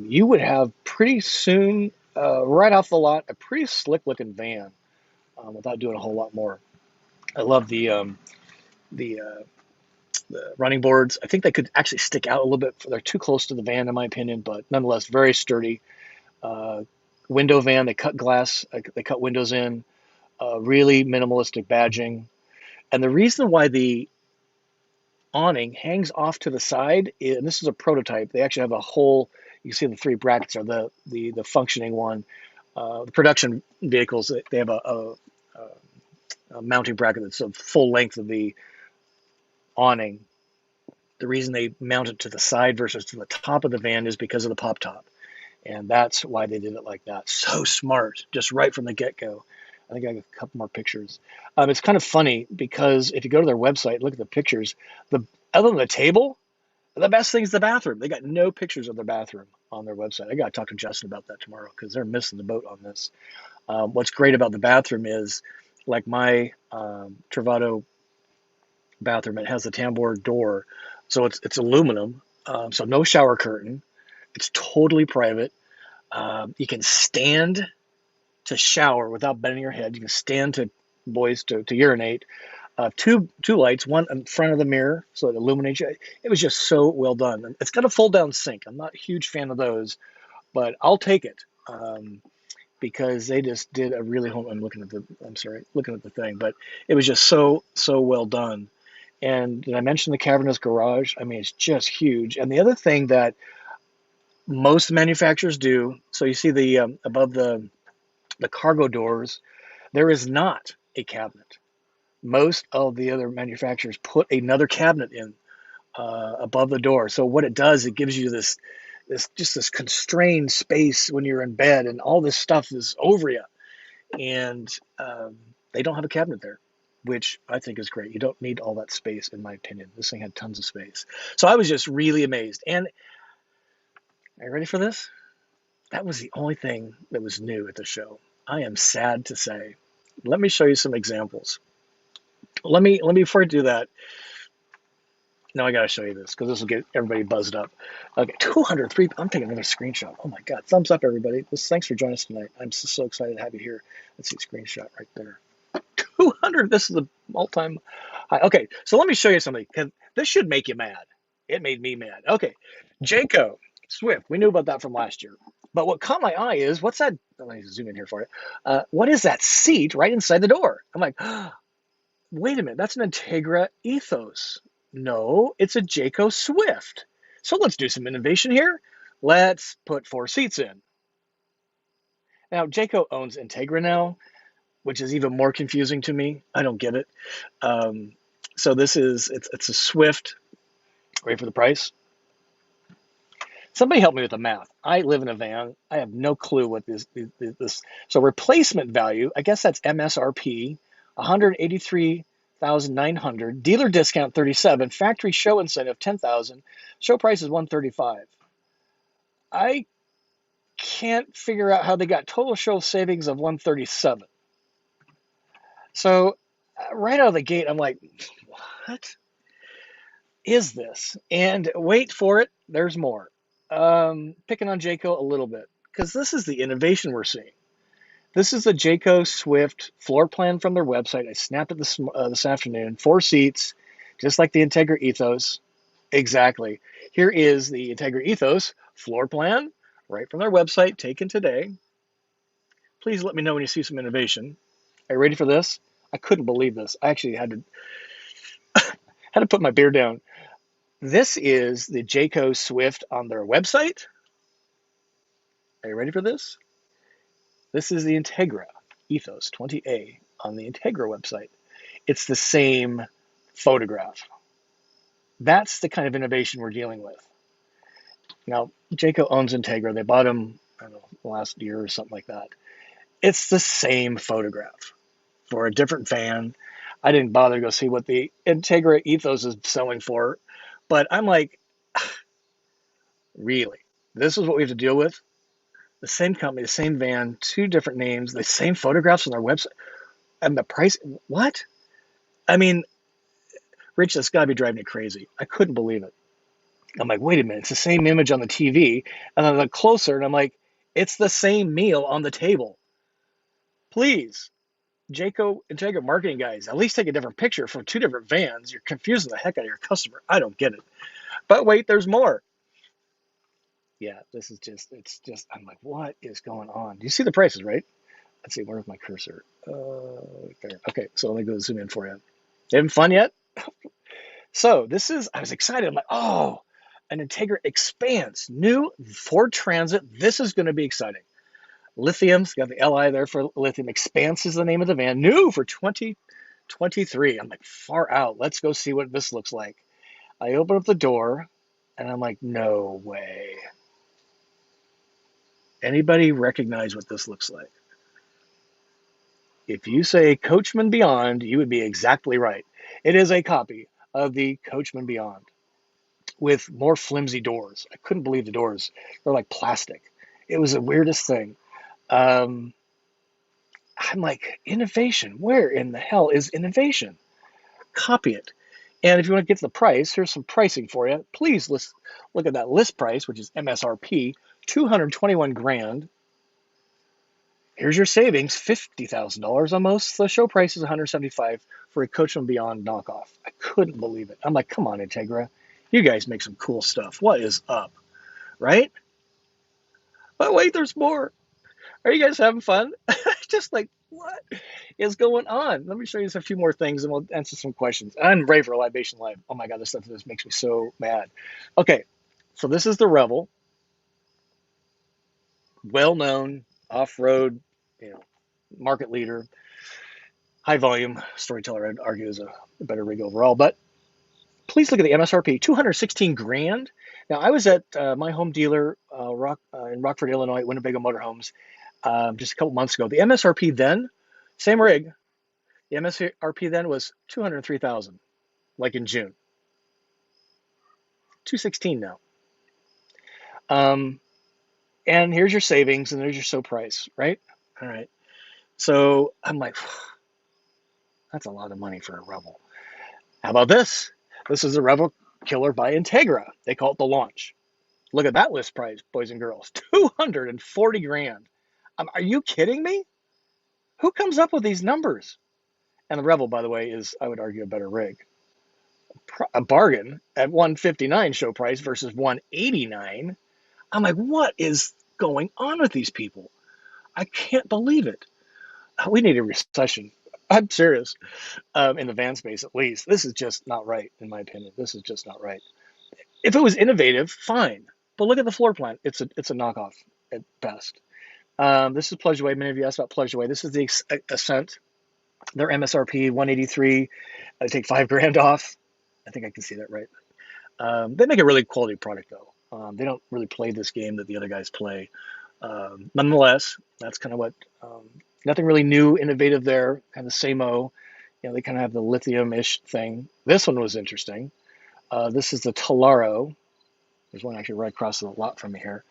you would have pretty soon, right off the lot, a pretty slick looking van without doing a whole lot more. I love the running boards. I think they could actually stick out a little bit. They're too close to the van, in my opinion, but nonetheless, very sturdy. Uh, Window van, they cut glass, they cut windows in, really minimalistic badging. And the reason why the awning hangs off to the side, and this is a prototype, they actually have a whole, you can see the three brackets are the functioning one. The production vehicles, they have a mounting bracket that's the full length of the awning. The reason they mount it to the side versus to the top of the van is because of the pop top. And that's why they did it like that. So smart, just right from the get-go. I think I got a couple more pictures. It's kind of funny because if you go to their website, look at the pictures, other than the table, the best thing is the bathroom. They got no pictures of their bathroom on their website. I got to talk to Justin about that tomorrow because they're missing the boat on this. What's great about the bathroom is, like my Travado bathroom, it has a tambour door, so it's aluminum, so no shower curtain. It's totally private. You can stand to shower without bending your head. You can stand to urinate. Two lights, one in front of the mirror, so it illuminates you. It was just so well done. It's got a fold down sink. I'm not a huge fan of those, but I'll take it because they just did a really home. Looking at the thing, but it was just so well done. And did I mention the cavernous garage? I mean, it's just huge. And the other thing that most manufacturers do, so you see the above the cargo doors, there is not a cabinet. Most of the other manufacturers put another cabinet in above the door. So what it does, it gives you this constrained space when you're in bed, and all this stuff is over you. And they don't have a cabinet there, which I think is great. You don't need all that space, in my opinion. This thing had tons of space. So I was just really amazed. And are you ready for this? That was the only thing that was new at the show. I am sad to say. Let me show you some examples. Let me before I do that. Now I got to show you this because this will get everybody buzzed up. Okay, 203. I'm taking another screenshot. Oh my God! Thumbs up, everybody. Thanks for joining us tonight. I'm so excited to have you here. Let's see, screenshot right there. 200. This is the all-time high. Okay, so let me show you something. This should make you mad. It made me mad. Okay, Jayco Swift. We knew about that from last year. But what caught my eye is what's that? Let me zoom in here for you. What is that seat right inside the door? I'm like, oh, wait a minute. That's an Integra Ethos. No, it's a Jayco Swift. So let's do some innovation here. Let's put 4 seats in. Now, Jayco owns Integra now, which is even more confusing to me. I don't get it. So it's a Swift. Ready for the price? Somebody help me with the math. I live in a van. I have no clue what this. So replacement value, I guess that's MSRP, 183,900. Dealer discount 37. Factory show incentive 10,000. Show price is 135. I can't figure out how they got total show savings of 137. So right out of the gate, I'm like, what is this? And wait for it. There's more. Picking on Jayco a little bit because this is the innovation we're seeing. This is the Jayco Swift floor plan from their website. I snapped it this afternoon. 4 seats, just like the Integra Ethos. Exactly. Here is the Integra Ethos floor plan right from their website, taken today. Please let me know when you see some innovation. Are you ready for this? I couldn't believe this. I actually had to put my beer down. This is the Jayco Swift on their website. Are you ready for this? This is the Integra Ethos 20A on the Integra website. It's the same photograph. That's the kind of innovation we're dealing with. Now, Jayco owns Integra. They bought them, I don't know, last year or something like that. It's the same photograph for a different van. I didn't bother to go see what the Integra Ethos is selling for, but I'm like, really? This is what we have to deal with? The same company, the same van, 2 different names, the same photographs on their website, and the price. What? I mean, Rich, that's got to be driving you crazy. I couldn't believe it. I'm like, wait a minute, it's the same image on the TV. And I look closer and I'm like, it's the same meal on the table. Please, Jayco Integra marketing guys, at least take a different picture from 2 different vans. You're confusing the heck out of your customer. I don't get it. But wait, there's more. Yeah, I'm like, what is going on? Do you see the prices, right? Let's see, where's my cursor? There. Okay, so let me go zoom in for you. Having fun yet? So I was excited. I'm like, oh, an Integra Expanse, new Ford Transit. This is going to be exciting. Lithium's got the LI there for lithium. Expanse is the name of the van. New for 2023. I'm like, far out. Let's go see what this looks like. I open up the door and I'm like, no way. Anybody recognize what this looks like? If you say Coachman Beyond, you would be exactly right. It is a copy of the Coachman Beyond with more flimsy doors. I couldn't believe the doors. They're like plastic. It was the weirdest thing. I'm like, innovation? Where in the hell is innovation? Copy it. And if you want to get to the price, here's some pricing for you. Please look at that list price, which is MSRP, 221 grand. Here's your savings, $50,000 almost. The show price is 175 for a Coach and Beyond knockoff. I couldn't believe it. I'm like, come on, Integra. You guys make some cool stuff. What is up, right? But wait, there's more. Are you guys having fun? Just like, what is going on? Let me show you a few more things and we'll answer some questions. I'm ready for a Libation Live. Oh my God, this makes me so mad. Okay, so this is the Rebel. Well-known, off-road, market leader, high volume storyteller, I'd argue is a better rig overall. But please look at the MSRP, 216 grand. Now, I was at my home dealer in Rockford, Illinois, Winnebago Motorhomes, just a couple months ago. The MSRP then, same rig, the MSRP then was 203,000, like in June. 216 now. And here's your savings, and there's your show price, right? All right. So I'm like, that's a lot of money for a Rebel. How about this? This is a Rebel killer by Integra. They call it the Launch. Look at that list price, boys and girls. 240 grand. Are you kidding me? Who comes up with these numbers? And the Rebel, by the way, is, I would argue, a better rig. A bargain at 159 show price versus 189. I'm like, what is going on with these people? I can't believe it. We need a recession. I'm serious. In the van space, at least. This is just not right, in my opinion. This is just not right. If it was innovative, fine. But look at the floor plan. It's a knockoff at best. This is Plug Away. Many of you asked about Plug Away. This is the Ascent. Their MSRP 183. I take $5,000 off. I think I can see that right. They make a really quality product though. They don't really play this game that the other guys play. Nonetheless, that's kind of what. Nothing really new, innovative there. Kind of same-o. They kind of have the lithium-ish thing. This one was interesting. This is the Talaro. There's one actually right across the lot from me here,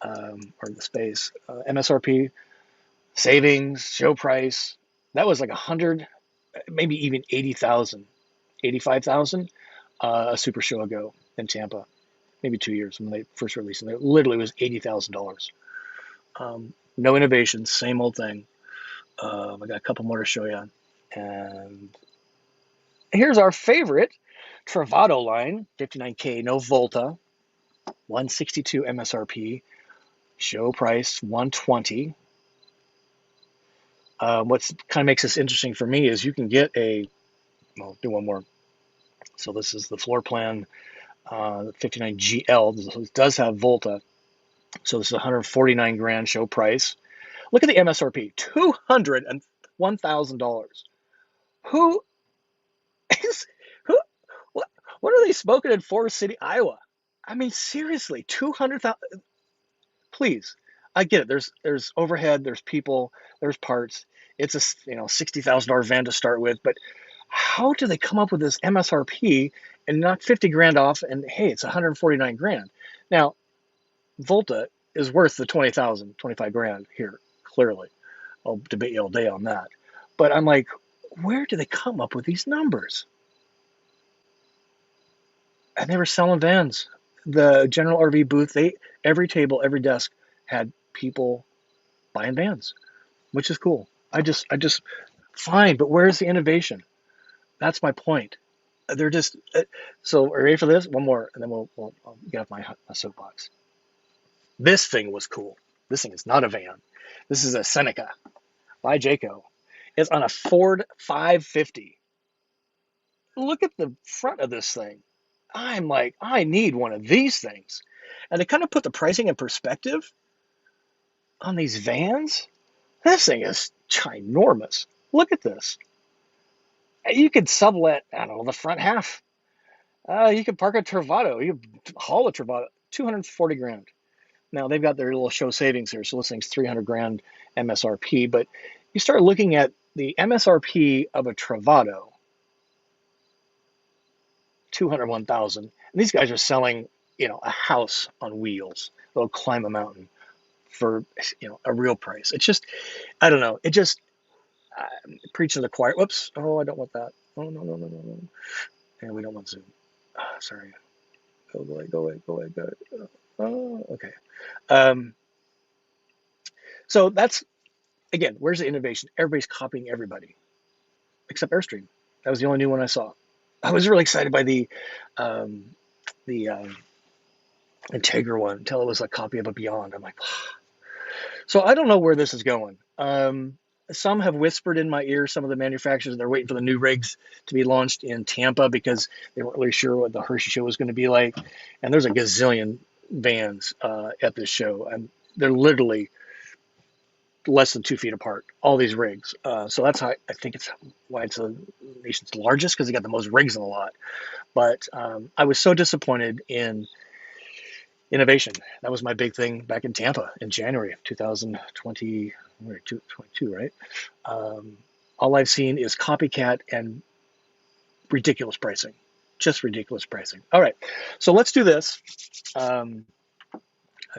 or the space. MSRP, savings, show price. That was like 100, maybe even 80,000, 85,000 a super show ago in Tampa, maybe 2 years when they first released it. It literally was $80,000. No innovation, same old thing. I got a couple more to show you. And here's our favorite Travado line, 59K, no Volta, 162 MSRP, show price 120. What's kind of makes this interesting for me is you can get I'll do one more. So this is the floor plan, 59GL. This does have Volta. So this is 149 grand show price. Look at the MSRP, $201,000. Who is who? What are they smoking in Forest City, Iowa? I mean, seriously, 200,000. Please, I get it. There's overhead, there's people, there's parts. It's a $60,000 van to start with, but how do they come up with this MSRP and knock 50 grand off? And hey, it's 149 grand. Now, Volta is worth the 20,000, 25 grand here. Clearly, I'll debate you all day on that. But I'm like, where do they come up with these numbers? And they were selling vans. The general RV booth, every table, every desk had people buying vans, which is cool. I just fine, but where's the innovation? That's my point. They're just so. Are you ready for this? One more, and then I'll get off my soapbox. This thing was cool. This thing is not a van. This is a Seneca by Jayco. It's on a Ford 550. Look at the front of this thing. I'm like, I need one of these things. And to kind of put the pricing in perspective on these vans, this thing is ginormous. Look at this. You could sublet, I don't know, the front half. You could park a Travado. You could haul a Travado. 240 grand. Now, they've got their little show savings here, so this thing's 300 grand MSRP. But you start looking at the MSRP of a Travado, 201,000. And these guys are selling, a house on wheels. They'll climb a mountain for, a real price. It's just, I don't know. It just preaching to the choir. Whoops. Oh, I don't want that. Oh, no. And we don't want Zoom. Sorry. Go away. Oh, okay. Um, so that's, again, where's the innovation? Everybody's copying everybody except Airstream. That was the only new one I saw. I was really excited by um, the Integra one until it was a copy of a Beyond. I'm like, so I don't know where this is going. Some have whispered in my ear, some of the manufacturers, they're waiting for the new rigs to be launched in Tampa because they weren't really sure what the Hershey show was going to be like. And there's a gazillion vans at this show, and they're literally less than 2 feet apart, all these rigs. So that's how I think it's why it's the nation's largest, because they got the most rigs in the lot. But I was so disappointed in innovation. That was my big thing back in Tampa in January of 2022, right? All I've seen is copycat and ridiculous pricing, just ridiculous pricing. All right, so let's do this.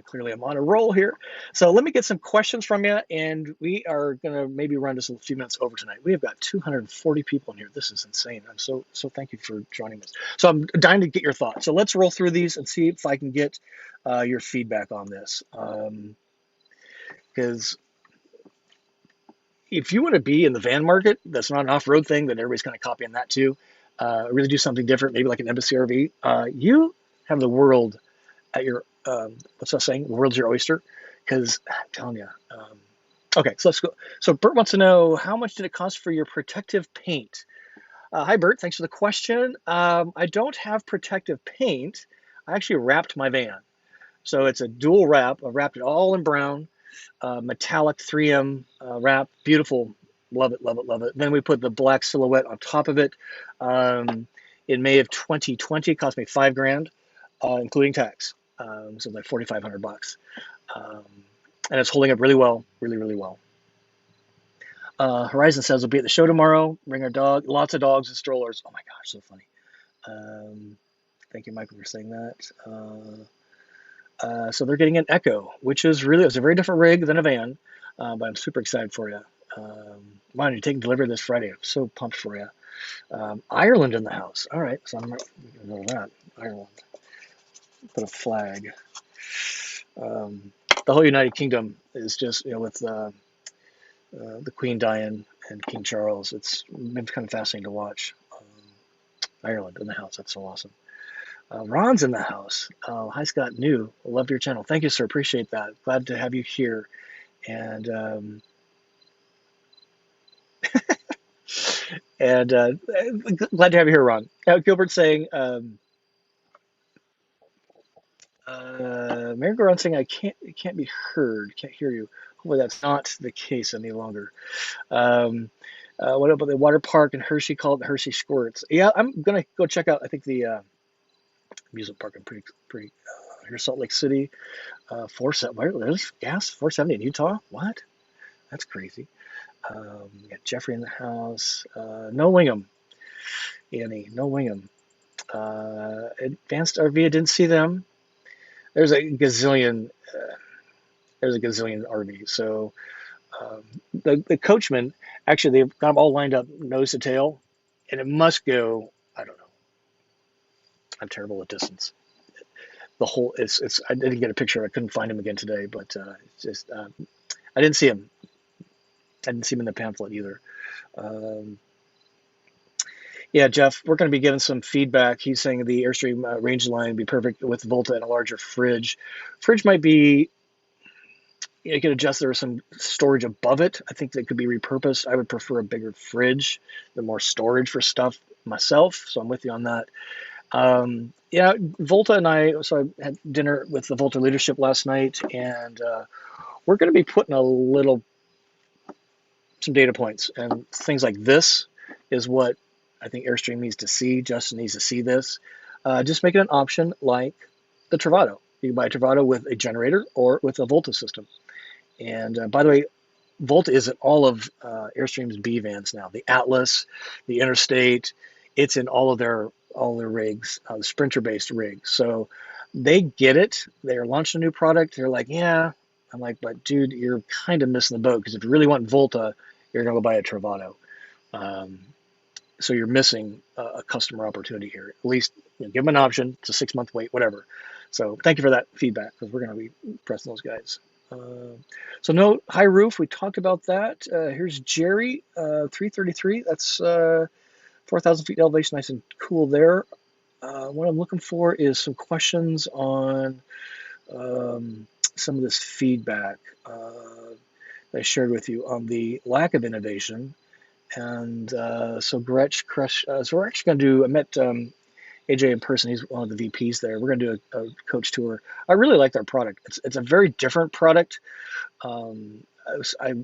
Clearly, I'm on a roll here. So let me get some questions from you, and we are going to maybe run just a few minutes over tonight. We have got 240 people in here. This is insane. I'm so thank you for joining us. So I'm dying to get your thoughts. So let's roll through these and see if I can get your feedback on this. Because if you want to be in the van market, that's not an off-road thing, that everybody's kind of copying that too. Really do something different, maybe like an Embassy RV. You have the world at your what's that saying? The world's your oyster. Because I'm telling you. Okay, so let's go. So Bert wants to know, how much did it cost for your protective paint? Hi, Bert. Thanks for the question. I don't have protective paint. I actually wrapped my van. So it's a dual wrap. I wrapped it all in brown, metallic 3M wrap. Beautiful. Love it, love it, love it. Then we put the black silhouette on top of it. In May of 2020, it cost me $5,000, including tax. So like $4,500. And it's holding up really well, really, really well. Horizon says we'll be at the show tomorrow. Bring our dog. Lots of dogs and strollers. Oh my gosh, so funny. Thank you, Michael, for saying that. So they're getting an Echo, which is really, it's a very different rig than a van, but I'm super excited for you. Mind, you're taking delivery this Friday. I'm so pumped for you. Ireland in the house. All right, so I'm going to know that. Ireland. Put a flag. The whole United Kingdom is just, with the Queen Diane and King Charles. It's been kind of fascinating to watch. Ireland in the house. That's so awesome. Ron's in the house. Hi, Scott. New. Love your channel. Thank you, sir. Appreciate that. Glad to have you here. And glad to have you here, Ron. Gilbert saying, Mary Goran saying, it can't be heard. Can't hear you. Hopefully that's not the case any longer. What about the water park in Hershey called the Hershey Squirts? Yeah, I'm going to go check out, I think, the amusement park. I'm pretty here, Salt Lake City. There's gas, 470 in Utah? What? That's crazy. We got Jeffrey in the house. No Wingham. Annie, no Wingham. Advanced RV, I didn't see them. There's a gazillion RVs. So the coachman, actually, they've got them all lined up nose to tail, and it must go, I don't know. I'm terrible at distance. The whole, I didn't get a picture. I couldn't find him again today, but it's just, I didn't see him. I didn't see him in the pamphlet either. Yeah, Jeff, we're going to be giving some feedback. He's saying the Airstream range line would be perfect with Volta and a larger fridge. Fridge might be, you could adjust, there was some storage above it. I think that could be repurposed. I would prefer a bigger fridge, the more storage for stuff myself. So I'm with you on that. Yeah, Volta and I had dinner with the Volta leadership last night, and we're going to be putting some data points, and things like this is what I think Airstream needs to see. Justin needs to see this. Just make it an option like the Travado. You can buy a Travado with a generator or with a Volta system. And by the way, Volta is in all of Airstream's B vans now. The Atlas, the Interstate, it's in all their rigs, the Sprinter-based rigs. So they get it. They're launching a new product. They're like, yeah. I'm like, but dude, you're kind of missing the boat, because if you really want Volta, you're going to go buy a Travado. so you're missing a customer opportunity here. At least give them an option. It's a 6-month wait, whatever. So thank you for that feedback, because we're going to be pressing those guys. So no high roof. We talked about that. Here's Jerry, 333. That's 4,000 feet elevation, nice and cool there. What I'm looking for is some questions on some of this feedback that I shared with you on the lack of innovation. And so Gretsch, so we're actually going to do, I met AJ in person. He's one of the VPs there. We're going to do a coach tour. I really like their product. It's a very different product. I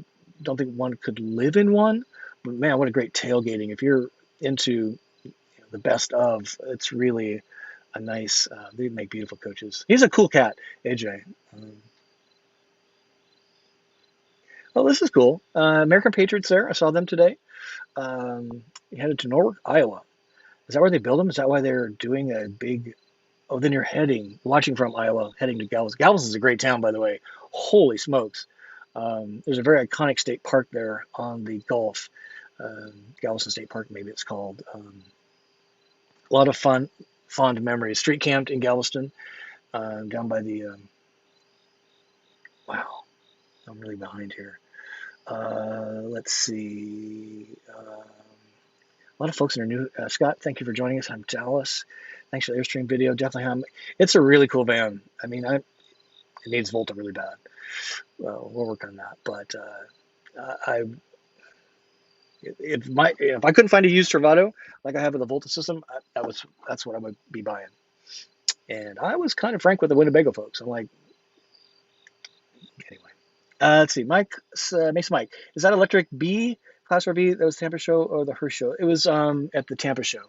don't think one could live in one, but man, what a great tailgating. If you're into the best of, it's really a nice, they make beautiful coaches. He's a cool cat, AJ. Oh, this is cool. American Patriots there. I saw them today. Headed to Norwalk, Iowa. Is that where they build them? Is that why they're doing a big? Oh, then you're watching from Iowa, heading to Galveston. Galveston is a great town, by the way. Holy smokes! There's a very iconic state park there on the Gulf. Galveston State Park, maybe it's called. A lot of fond memories. Street camped in Galveston, down by the. Wow, I'm really behind here. Let's see. A lot of folks that are new. Scott, thank you for joining us. I'm Dallas. Thanks for the Airstream video. Definitely, it's a really cool van. I mean, it needs Volta really bad. We'll work on that. But if I couldn't find a used Travado like I have with the Volta system, that's what I would be buying. And I was kind of frank with the Winnebago folks. I'm like, anyway. Let's see. Mike, Mason Mike, is that electric B class RV that was Tampa show or the Hershey show? It was at the Tampa show.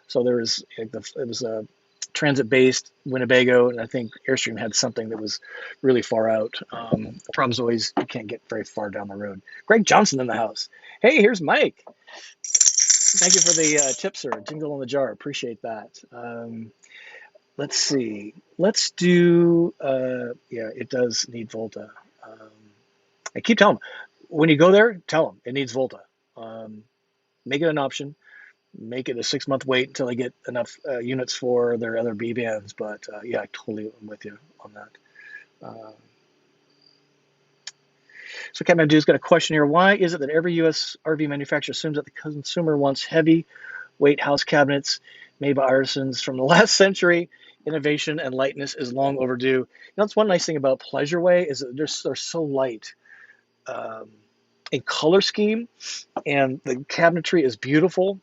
So there was it was a transit-based Winnebago, and I think Airstream had something that was really far out. The problem is always you can't get very far down the road. Greg Johnson in the house. Hey, here's Mike. Thank you for the tip, sir. Jingle in the jar. Appreciate that. Let's see. Let's do. Yeah, it does need Volta. I keep telling them, when you go there, tell them it needs Volta. Make it an option. Make it a 6-month wait until they get enough units for their other B bands. But yeah, I totally am with you on that. So Catman Dude's got a question here. Why is it that every U.S. RV manufacturer assumes that the consumer wants heavy weight house cabinets made by artisans from the last century? Innovation and lightness is long overdue. You know, that's one nice thing about Pleasureway is that they're so light in color scheme, and the cabinetry is beautiful.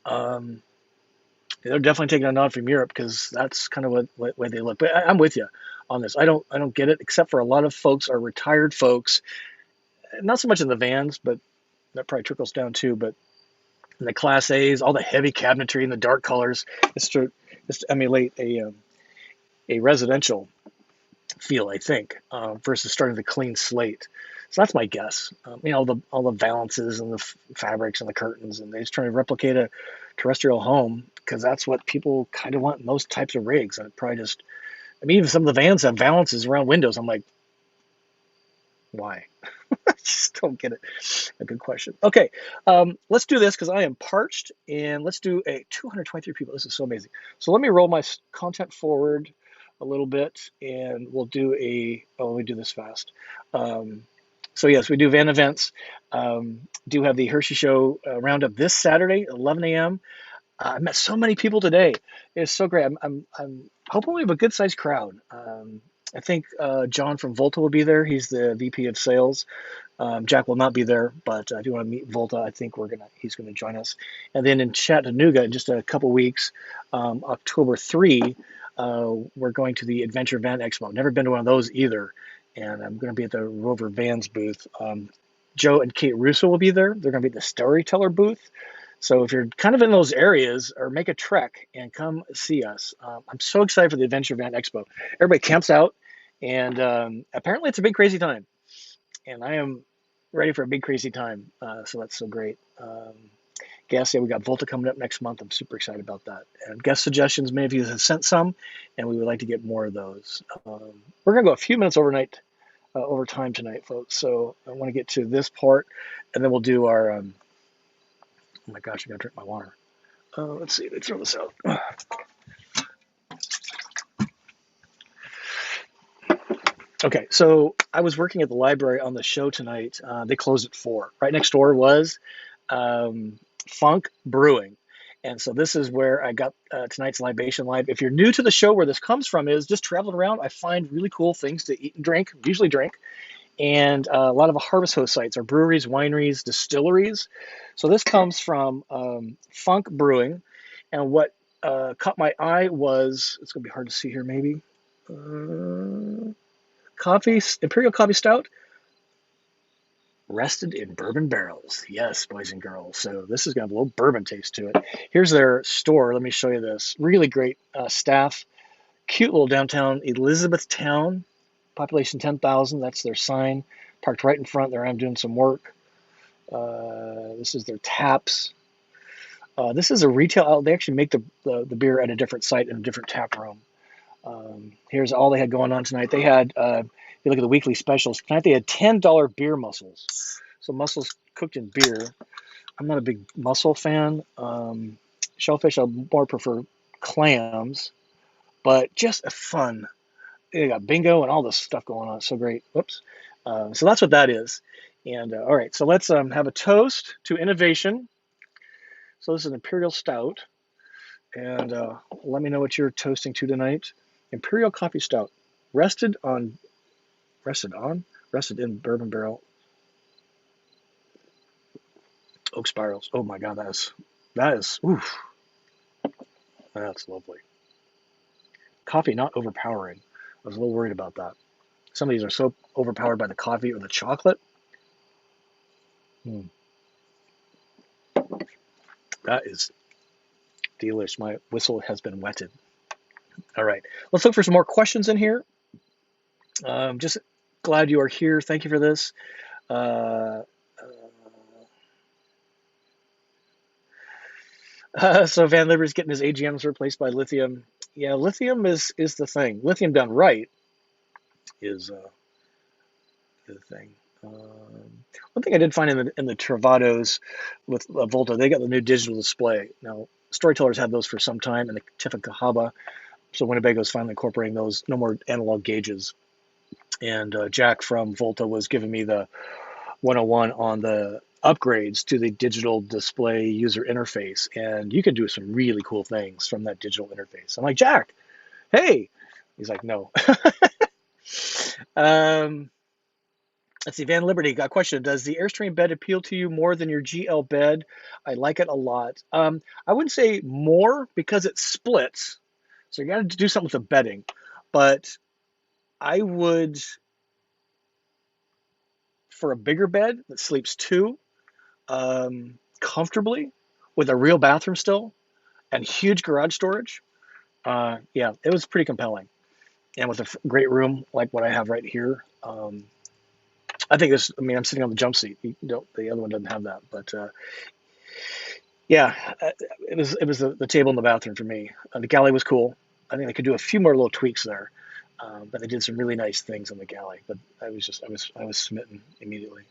They're definitely taking a nod from Europe because that's kind of what way they look. But I'm with you on this. I don't get it, except for a lot of folks are retired folks, not so much in the vans, but that probably trickles down too. But in the Class A's, all the heavy cabinetry and the dark colors, it's to emulate a residential feel, I think, versus starting with a clean slate. So that's my guess. All the valances and the fabrics and the curtains, and they're just trying to replicate a terrestrial home because that's what people kind of want in those types of rigs. And it probably just, even some of the vans have valances around windows. I'm like, why? I just don't get it. A good question. Okay, let's do this because I am parched, and let's do a 223 people. This is so amazing. So let me roll my content forward a little bit, and we'll do let me do this fast. So yes, we do van events. Do have the Hershey Show roundup this Saturday, 11 a.m. I met so many people today. It's so great. I'm hoping we have a good sized crowd. I think John from Volta will be there. He's the VP of Sales. Jack will not be there, but I do want to meet Volta. I think he's gonna join us. And then in Chattanooga, in just a couple weeks, October 3, we're going to the Adventure Van Expo. Never been to one of those either. And I'm going to be at the Rover Vans booth. Joe and Kate Russo will be there. They're going to be at the Storyteller booth. So if you're kind of in those areas, or make a trek and come see us. I'm so excited for the Adventure Van Expo. Everybody camps out, and apparently it's a big crazy time. And I am ready for a big crazy time. So that's so great. Guests, yeah, we got Volta coming up next month. I'm super excited about that. And guest suggestions, many of you have sent some, and we would like to get more of those. We're going to go a few minutes over time tonight, folks. So I want to get to this part, and then we'll do our Oh my gosh, I gotta drink my water. Let's see, let's throw this out. Okay, so I was working at the library on the show tonight. They closed at 4. Right next door was Funk Brewing. And so this is where I got tonight's Libation Live. If you're new to the show, where this comes from is just traveling around. I find really cool things to eat and drink, usually drink. And a lot of the harvest host sites are breweries, wineries, distilleries. So this comes from Funk Brewing. And what caught my eye was, it's going to be hard to see here maybe, Imperial Coffee Stout, rested in bourbon barrels. Yes, boys and girls. So this is going to have a little bourbon taste to it. Here's their store. Let me show you this. Really great staff. Cute little downtown Elizabethtown. Population 10,000. That's their sign. Parked right in front there. I'm doing some work. This is their taps. This is a retail outlet. They actually make the beer at a different site in a different tap room. Here's all they had going on tonight. They had, if you look at the weekly specials, tonight they had $10 beer mussels. So mussels cooked in beer. I'm not a big mussel fan. Shellfish, I more prefer clams, but just a fun. They got bingo and all this stuff going on. It's so great. Whoops. So that's what that is. And all right, so let's have a toast to innovation. So this is an Imperial Stout. And let me know what you're toasting to tonight. Imperial Coffee Stout, rested in bourbon barrel, oak spirals. Oh my God, that is, oof, that's lovely. Coffee not overpowering. I was a little worried about that. Some of these are so overpowered by the coffee or the chocolate. That is delish. My whistle has been wetted. All right, let's look for some more questions in here. Just glad you are here. Thank you for this. So Van Liberty's getting his AGMs replaced by lithium. Yeah, lithium is the thing. Lithium done right is the thing. One thing I did find in the Travados with Volta, they got the new digital display. Now, Storytellers had those for some time, and the Tiffin-Cahaba. So Winnebago's finally incorporating those. No more analog gauges. And Jack from Volta was giving me the 101 on the upgrades to the digital display user interface, and you can do some really cool things from that digital interface. I'm like, Jack, hey. He's like, no. Let's see, Van Liberty got a question. Does the Airstream bed appeal to you more than your GL bed? I like it a lot. I wouldn't say more because it splits, so you got to do something with the bedding. But I would, for a bigger bed that sleeps two, comfortably with a real bathroom still and huge garage storage, yeah, it was pretty compelling. And with a great room like what I have right here, I think this. I mean, I'm sitting on the jump seat. The other one doesn't have that, but yeah, it was the table in the bathroom for me. The galley was cool. I think they could do a few more little tweaks there, but they did some really nice things on the galley. But I was smitten immediately.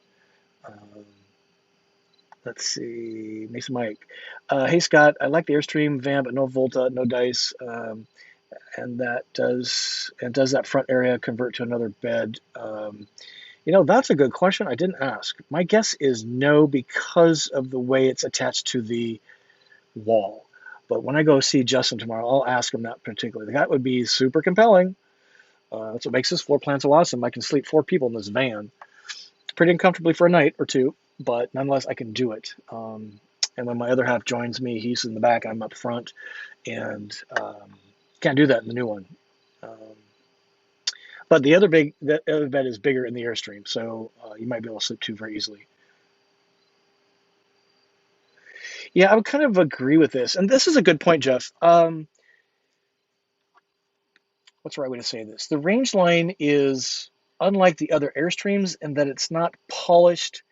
Let's see, Mason Mike. Hey Scott, I like the Airstream van, but no Volta, no dice, and does that front area convert to another bed? That's a good question. I didn't ask. My guess is no, because of the way it's attached to the wall. But when I go see Justin tomorrow, I'll ask him that particularly. That would be super compelling. That's what makes this floor plan so awesome. I can sleep 4 people in this van pretty uncomfortably for a night or two, but nonetheless, I can do it. And when my other half joins me, he's in the back, I'm up front, and can't do that in the new one. But the other bed is bigger in the Airstream, so you might be able to sleep 2 very easily. Yeah, I would kind of agree with this. And this is a good point, Jeff. What's the right way to say this? The range line is unlike the other Airstreams in that it's not polished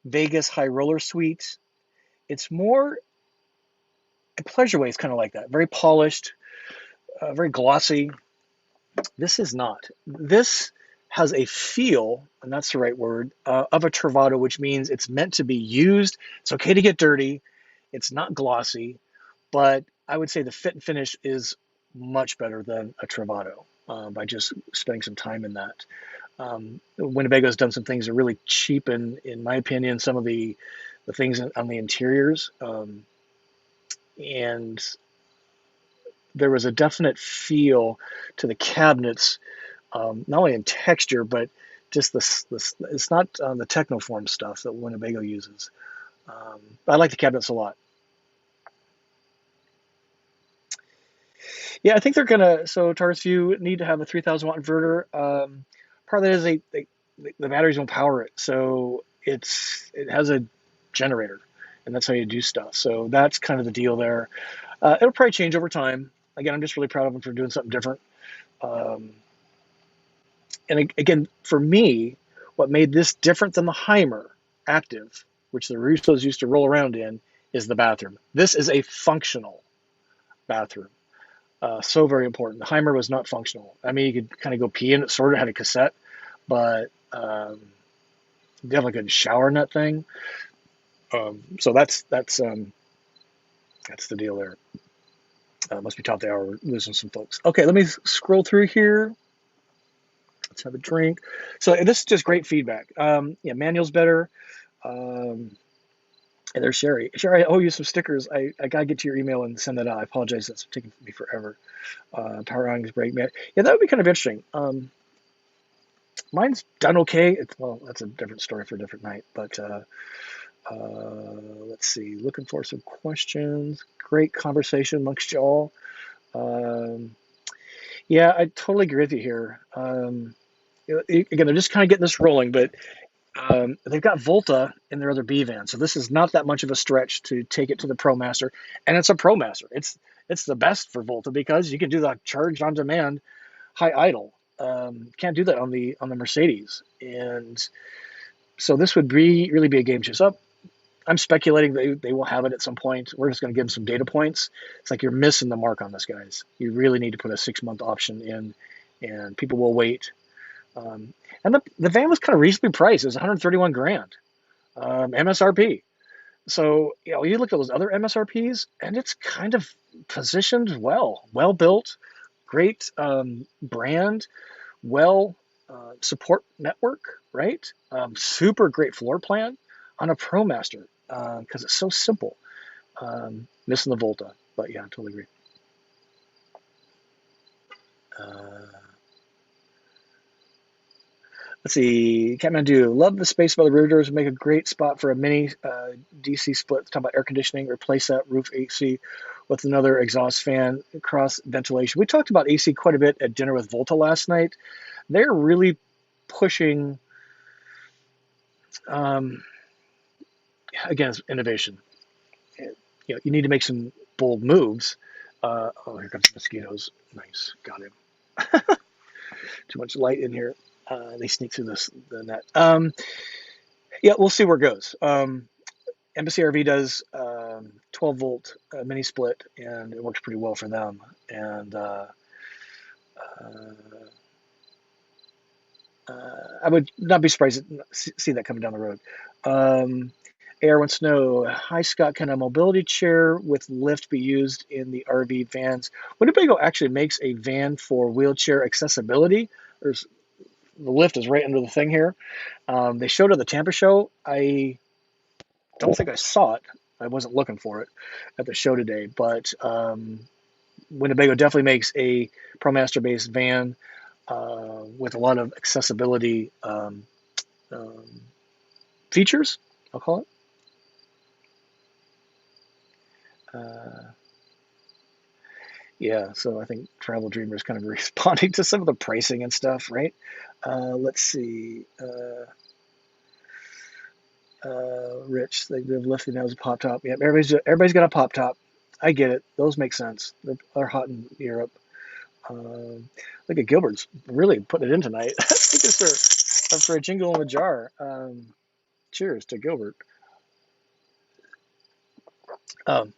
Vegas high roller suite. It's more, Pleasure-Way is kind of like that. Very polished, very glossy. This is not. This has a feel, and that's the right word, of a Travado, which means it's meant to be used. It's okay to get dirty. It's not glossy, but I would say the fit and finish is much better than a Travato by just spending some time in that. Winnebago's done some things that really cheapen, in my opinion, some of the things on the interiors. And there was a definite feel to the cabinets, not only in texture, but just this it's not the Technoform stuff that Winnebago uses. I like the cabinets a lot. Yeah, I think they're gonna. So Taurus View need to have a 3,000 watt inverter. Part of that is the batteries don't power it, so it has a generator, and that's how you do stuff. So that's kind of the deal there. It'll probably change over time. Again, I'm just really proud of them for doing something different. Um, and again, for me, what made this different than the Heimer Active, which the Russos used to roll around in, is the bathroom. This is a functional bathroom. So very important. The Heimer was not functional. I mean, you could kind of go pee in it, sort of had a cassette, but you definitely couldn't shower in that thing. So that's the deal there. Must be top of the hour. We're losing some folks. Okay, let me scroll through here. Let's have a drink. So this is just great feedback. Yeah, manual's better. And there's Sherry. Sherry, I owe you some stickers. I gotta get to your email and send that out. I apologize. That's taking me forever. Power on is great, man. Yeah, that would be kind of interesting. Mine's done okay. Well, that's a different story for a different night. But let's see. Looking for some questions. Great conversation amongst y'all. Yeah, I totally agree with you here. Again, they're just kind of getting this rolling, but they've got Volta in their other B van, so this is not that much of a stretch to take it to the Promaster, and it's a Promaster. It's the best for Volta because you can do the charge on demand, high idle. Can't do that on the Mercedes, and so this would really be a game changer. So I'm speculating they will have it at some point. We're just going to give them some data points. It's like you're missing the mark on this, guys. You really need to put a 6-month option in, and people will wait. And the van was kind of reasonably priced. It was 131 grand MSRP. So you look at those other MSRPs, and it's kind of positioned well built, great brand, well support network, right? Super great floor plan on a ProMaster because it's so simple. Missing the Volta, but yeah, I totally agree. Let's see, Kathmandu, love the space by the rear doors. Make a great spot for a mini DC split. Talk about air conditioning, replace that roof AC with another exhaust fan, cross ventilation. We talked about AC quite a bit at dinner with Volta last night. They're really pushing, again, innovation. You need to make some bold moves. Oh, here comes the mosquitoes. Nice, got him. Too much light in here. They sneak through the net. Yeah, we'll see where it goes. Embassy RV does 12 volt mini split, and it works pretty well for them. And I would not be surprised to see that coming down the road. AR wants to know, hi Scott, can a mobility chair with lift be used in the RV vans? Winnebago actually makes a van for wheelchair accessibility. The lift is right under the thing here. They showed it at the Tampa show. I don't think I saw it. I wasn't looking for it at the show today, but Winnebago definitely makes a ProMaster based van with a lot of accessibility features, I'll call it. Yeah, so I think Travel Dreamer is kind of responding to some of the pricing and stuff, right? Let's see. Rich, they've lifted now as a pop top. Yeah, everybody's got a pop top. I get it. Those make sense. They're hot in Europe. Look at Gilbert's really putting it in tonight. I think it's for a jingle in a jar. Cheers to Gilbert.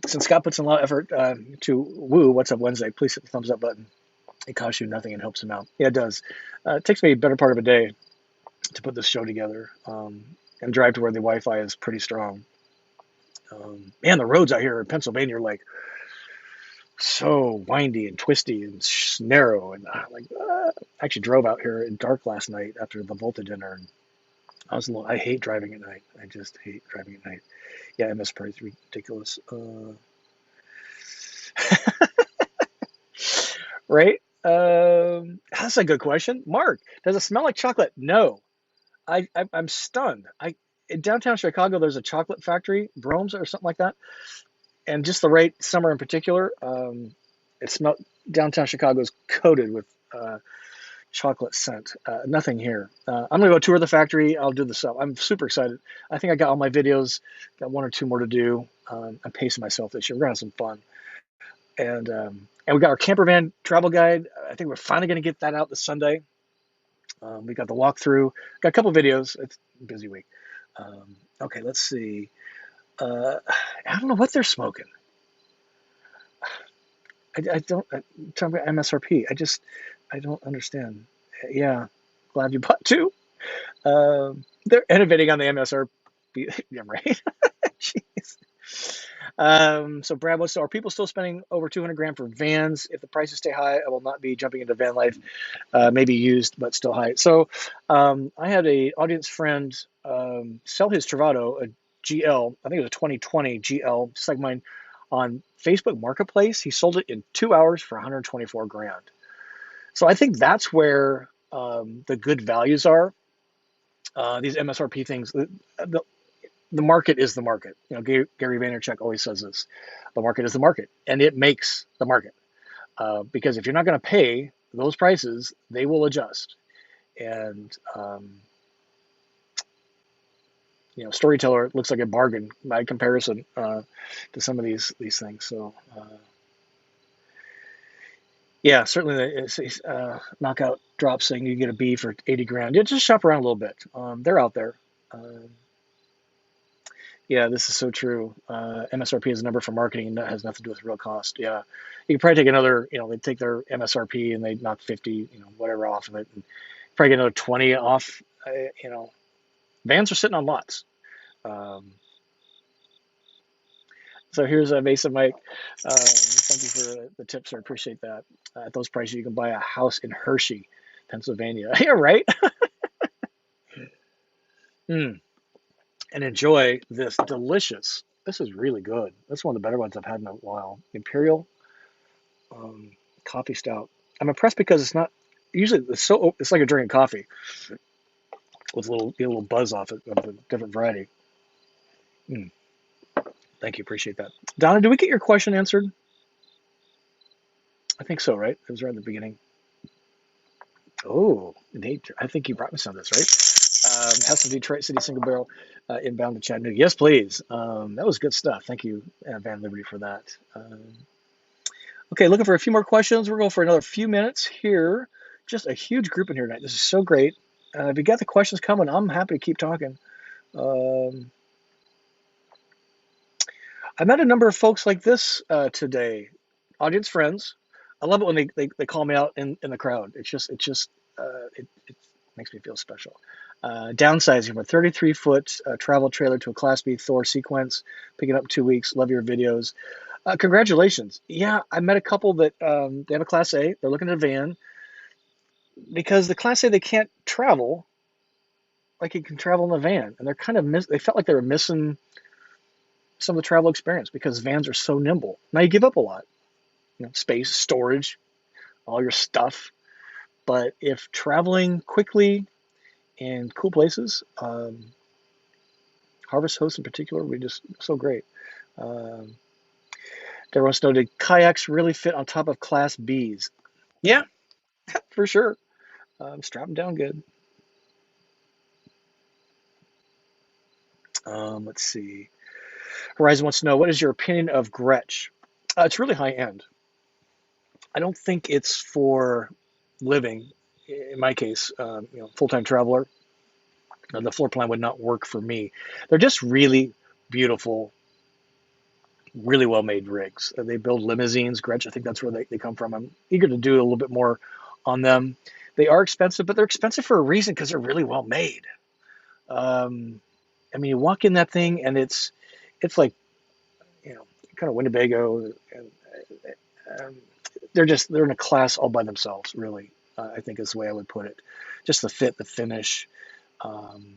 Since Scott puts in a lot of effort to woo What's Up Wednesday, please hit the thumbs up button. It costs you nothing and helps him out. Yeah, it does. It takes me a better part of a day to put this show together and drive to where the Wi-Fi is pretty strong. Man, the roads out here in Pennsylvania are like so windy and twisty and narrow. And I actually drove out here in dark last night after the Volta dinner. And I hate driving at night. I just hate driving at night. Yeah, MS Pro is ridiculous. Right? That's a good question. Mark, does it smell like chocolate? No. I'm stunned. In downtown Chicago, there's a chocolate factory, Brome's or something like that, and just the right summer in particular, it smelled. Downtown Chicago is coated with chocolate scent. Nothing here. I'm gonna go tour the factory. I'll do this up. I'm super excited. I think I got all my videos. Got one or two more to do. I'm pacing myself this year. We're gonna have some fun, and we got our camper van travel guide. I think we're finally gonna get that out this Sunday. We got the walkthrough. Got a couple videos. It's a busy week. Okay, let's see. I don't know what they're smoking. I don't. Talking about MSRP. I don't understand. Yeah, glad you bought two. They're innovating on the MSRP. Yeah, right. Jeez. So Brad wants to, are people still spending over 200 grand for vans? If the prices stay high, I will not be jumping into van life. Maybe used, but still high. So I had a audience friend sell his Travado, a GL. I think it was a 2020 GL, just like mine, on Facebook Marketplace. He sold it in 2 hours for 124 grand. So I think that's where the good values are. These MSRP things, the market is the market. You know, Gary Vaynerchuk always says this: the market is the market, and it makes the market. Because if you're not going to pay those prices, they will adjust. And Storyteller looks like a bargain by comparison to some of these things. So yeah, certainly it's knockout drop saying you get a B for 80 grand. Yeah, just shop around a little bit. They're out there. Yeah, this is so true. MSRP is a number for marketing, and that has nothing to do with real cost. Yeah, you could probably take another. They take their MSRP and they knock 50, whatever off of it, and probably get another 20 off. Vans are sitting on lots. So here's a Mesa Mike. Thank you for the tips. I appreciate that. At those prices, you can buy a house in Hershey, Pennsylvania. Yeah, right. And enjoy this delicious. This is really good. That's one of the better ones I've had in a while. Imperial coffee stout. I'm impressed because it's not usually it's like a drinking coffee with a little buzz off it of a different variety. Thank you, appreciate that. Donna, did we get your question answered? I think so, right? It was right at the beginning. Oh, Nate, I think you brought me some of this, right? Have some Detroit City single barrel inbound to Chattanooga. Yes, please. That was good stuff. Thank you, Van Liberty, for that. Okay, looking for a few more questions. We're going for another few minutes here. Just a huge group in here tonight. This is so great. If you got the questions coming, I'm happy to keep talking. I met a number of folks like this today, audience friends. I love it when they call me out in the crowd. It makes me feel special. Downsizing from a 33-foot travel trailer to a Class B Thor sequence, picking up 2 weeks. Love your videos. Congratulations. Yeah, I met a couple that they have a Class A. They're looking at a van because the Class A, they can't travel like you can travel in a van, and they're kind of they felt like they were missing some of the travel experience because vans are so nimble. Now you give up a lot, space, storage, all your stuff. But if traveling quickly in cool places, Harvest Host in particular, we just so great. Everyone wants to know, did kayaks really fit on top of Class Bs? Yeah, for sure. Strap them down good. Let's see. Horizon wants to know, what is your opinion of Gretsch? It's really high end. I don't think it's for living. In my case, full-time traveler, the floor plan would not work for me. They're just really beautiful, really well-made rigs. They build limousines. Gretsch, I think that's where they come from. I'm eager to do a little bit more on them. They are expensive, but they're expensive for a reason because they're really well-made. You walk in that thing and it's like kind of Winnebago, and um, they're in a class all by themselves, really. I think is the way I would put it. Just the fit, the finish. Um,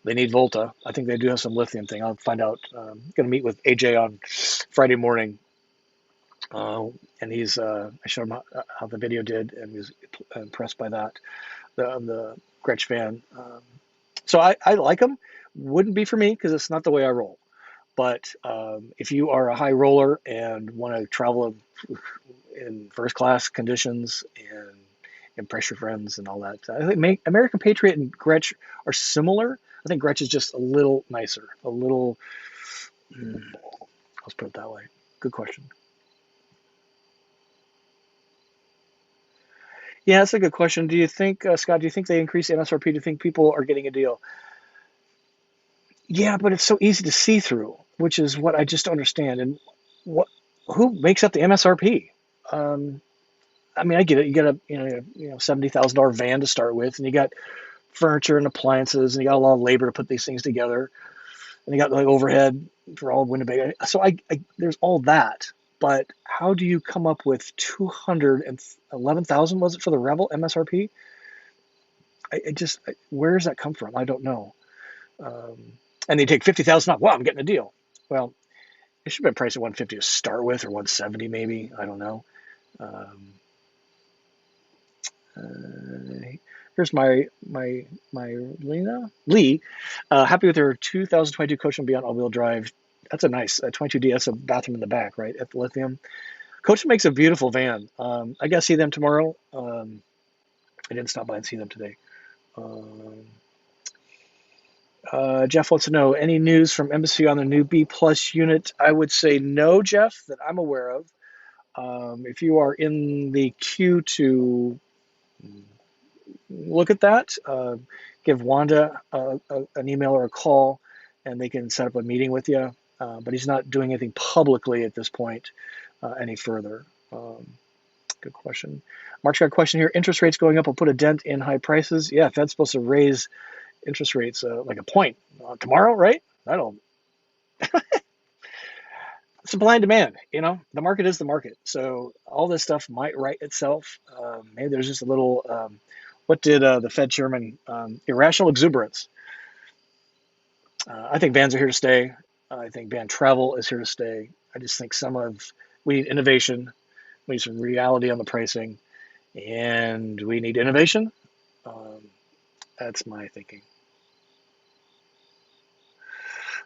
they need Volta. I think they do have some lithium thing. I'll find out. Going to meet with AJ on Friday morning, and I showed him how the video did, and he was impressed by that. The Gretsch van. So I like them. Wouldn't be for me because it's not the way I roll. But if you are a high roller and want to travel in first class conditions and impress your friends and all that, I think American Patriot and Gretsch are similar. I think Gretsch is just a little nicer, a little. Let's put it that way. Good question. Yeah, that's a good question. Do you think, Scott? Do you think they increase the MSRP? Do you think people are getting a deal? Yeah, but it's so easy to see through, which is what I just don't understand. And what who makes up the MSRP? Um, I mean, I get it. You got a $70,000 van to start with, and you got furniture and appliances, and you got a lot of labor to put these things together, and you got like overhead for all Winnebago. So there's all that. But how do you come up with 211,000? Was it for the Rebel MSRP? Where does that come from? I don't know. Um, and they take 50,000 off. Wow, I'm getting a deal. Well, it should have been priced at 150 to start with, or 170 maybe. I don't know. Um, Here's my Lena Lee. Happy with her 2022 Coach and Beyond all-wheel drive. That's a nice 22D. That's a bathroom in the back, right? At the Lithium. Coach makes a beautiful van. I got to see them tomorrow. I didn't stop by and see them today. Jeff wants to know any news from Embassy on the new B Plus unit. I would say no, Jeff, that I'm aware of. If you are in the queue to look at that, give Wanda an email or a call, and they can set up a meeting with you. But he's not doing anything publicly at this point any further. Good question. Mark's got a question here. Interest rates going up will put a dent in high prices. Yeah, Fed's supposed to raise interest rates like a point tomorrow, right? I don't. Supply and demand. The market is the market. So all this stuff might right itself. Maybe there's just a little. What did the Fed chairman? Irrational exuberance. I think vans are here to stay. I think van travel is here to stay. I just think we need innovation. We need some reality on the pricing, and we need innovation. That's my thinking.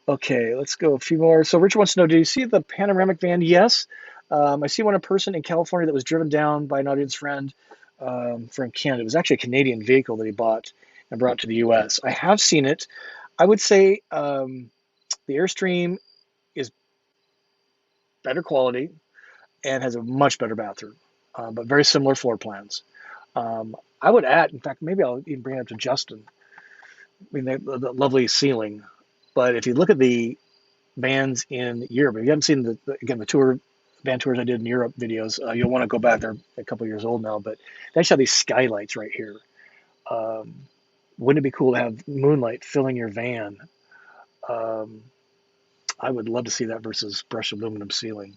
Okay, let's go a few more. So Richard wants to know, do you see the panoramic van? Yes. I see one in person in California that was driven down by an audience friend from Canada. It was actually a Canadian vehicle that he bought and brought to the U.S. I have seen it. I would say the Airstream is better quality and has a much better bathroom, but very similar floor plans. I would add, in fact, maybe I'll even bring it up to Justin. I mean, the lovely ceiling. But if you look at the vans in Europe, if you haven't seen the van tours I did in Europe videos, you'll want to go back. They're a couple years old now, but they actually have these skylights right here. Wouldn't it be cool to have moonlight filling your van? I would love to see that versus brushed aluminum ceiling.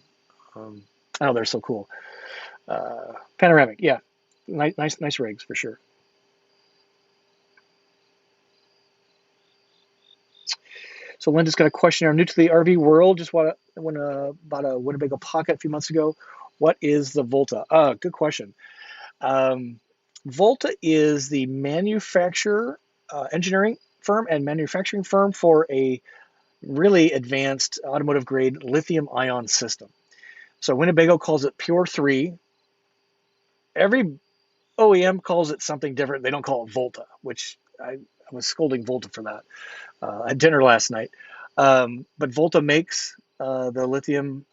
Oh, they're so cool. Panoramic, yeah, nice rigs for sure. So Linda's got a question here. I'm new to the RV world. Just bought a Winnebago Pocket a few months ago. What is the Volta? Good question. Volta is the manufacturer, engineering firm and manufacturing firm for a really advanced automotive grade lithium ion system. So Winnebago calls it Pure 3. Every OEM calls it something different. They don't call it Volta, which I was scolding Volta for that at dinner last night. But Volta makes the lithium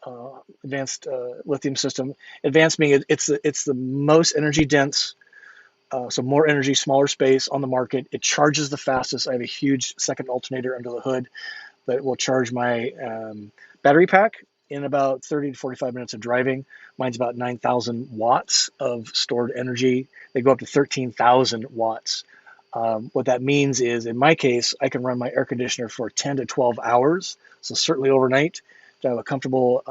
advanced lithium system. Advanced meaning it's the most energy dense, so more energy, smaller space on the market. It charges the fastest. I have a huge second alternator under the hood that will charge my battery pack in about 30 to 45 minutes of driving. Mine's about 9,000 watts of stored energy. They go up to 13,000 watts. What that means is, in my case, I can run my air conditioner for 10 to 12 hours, so certainly overnight, to have a comfortable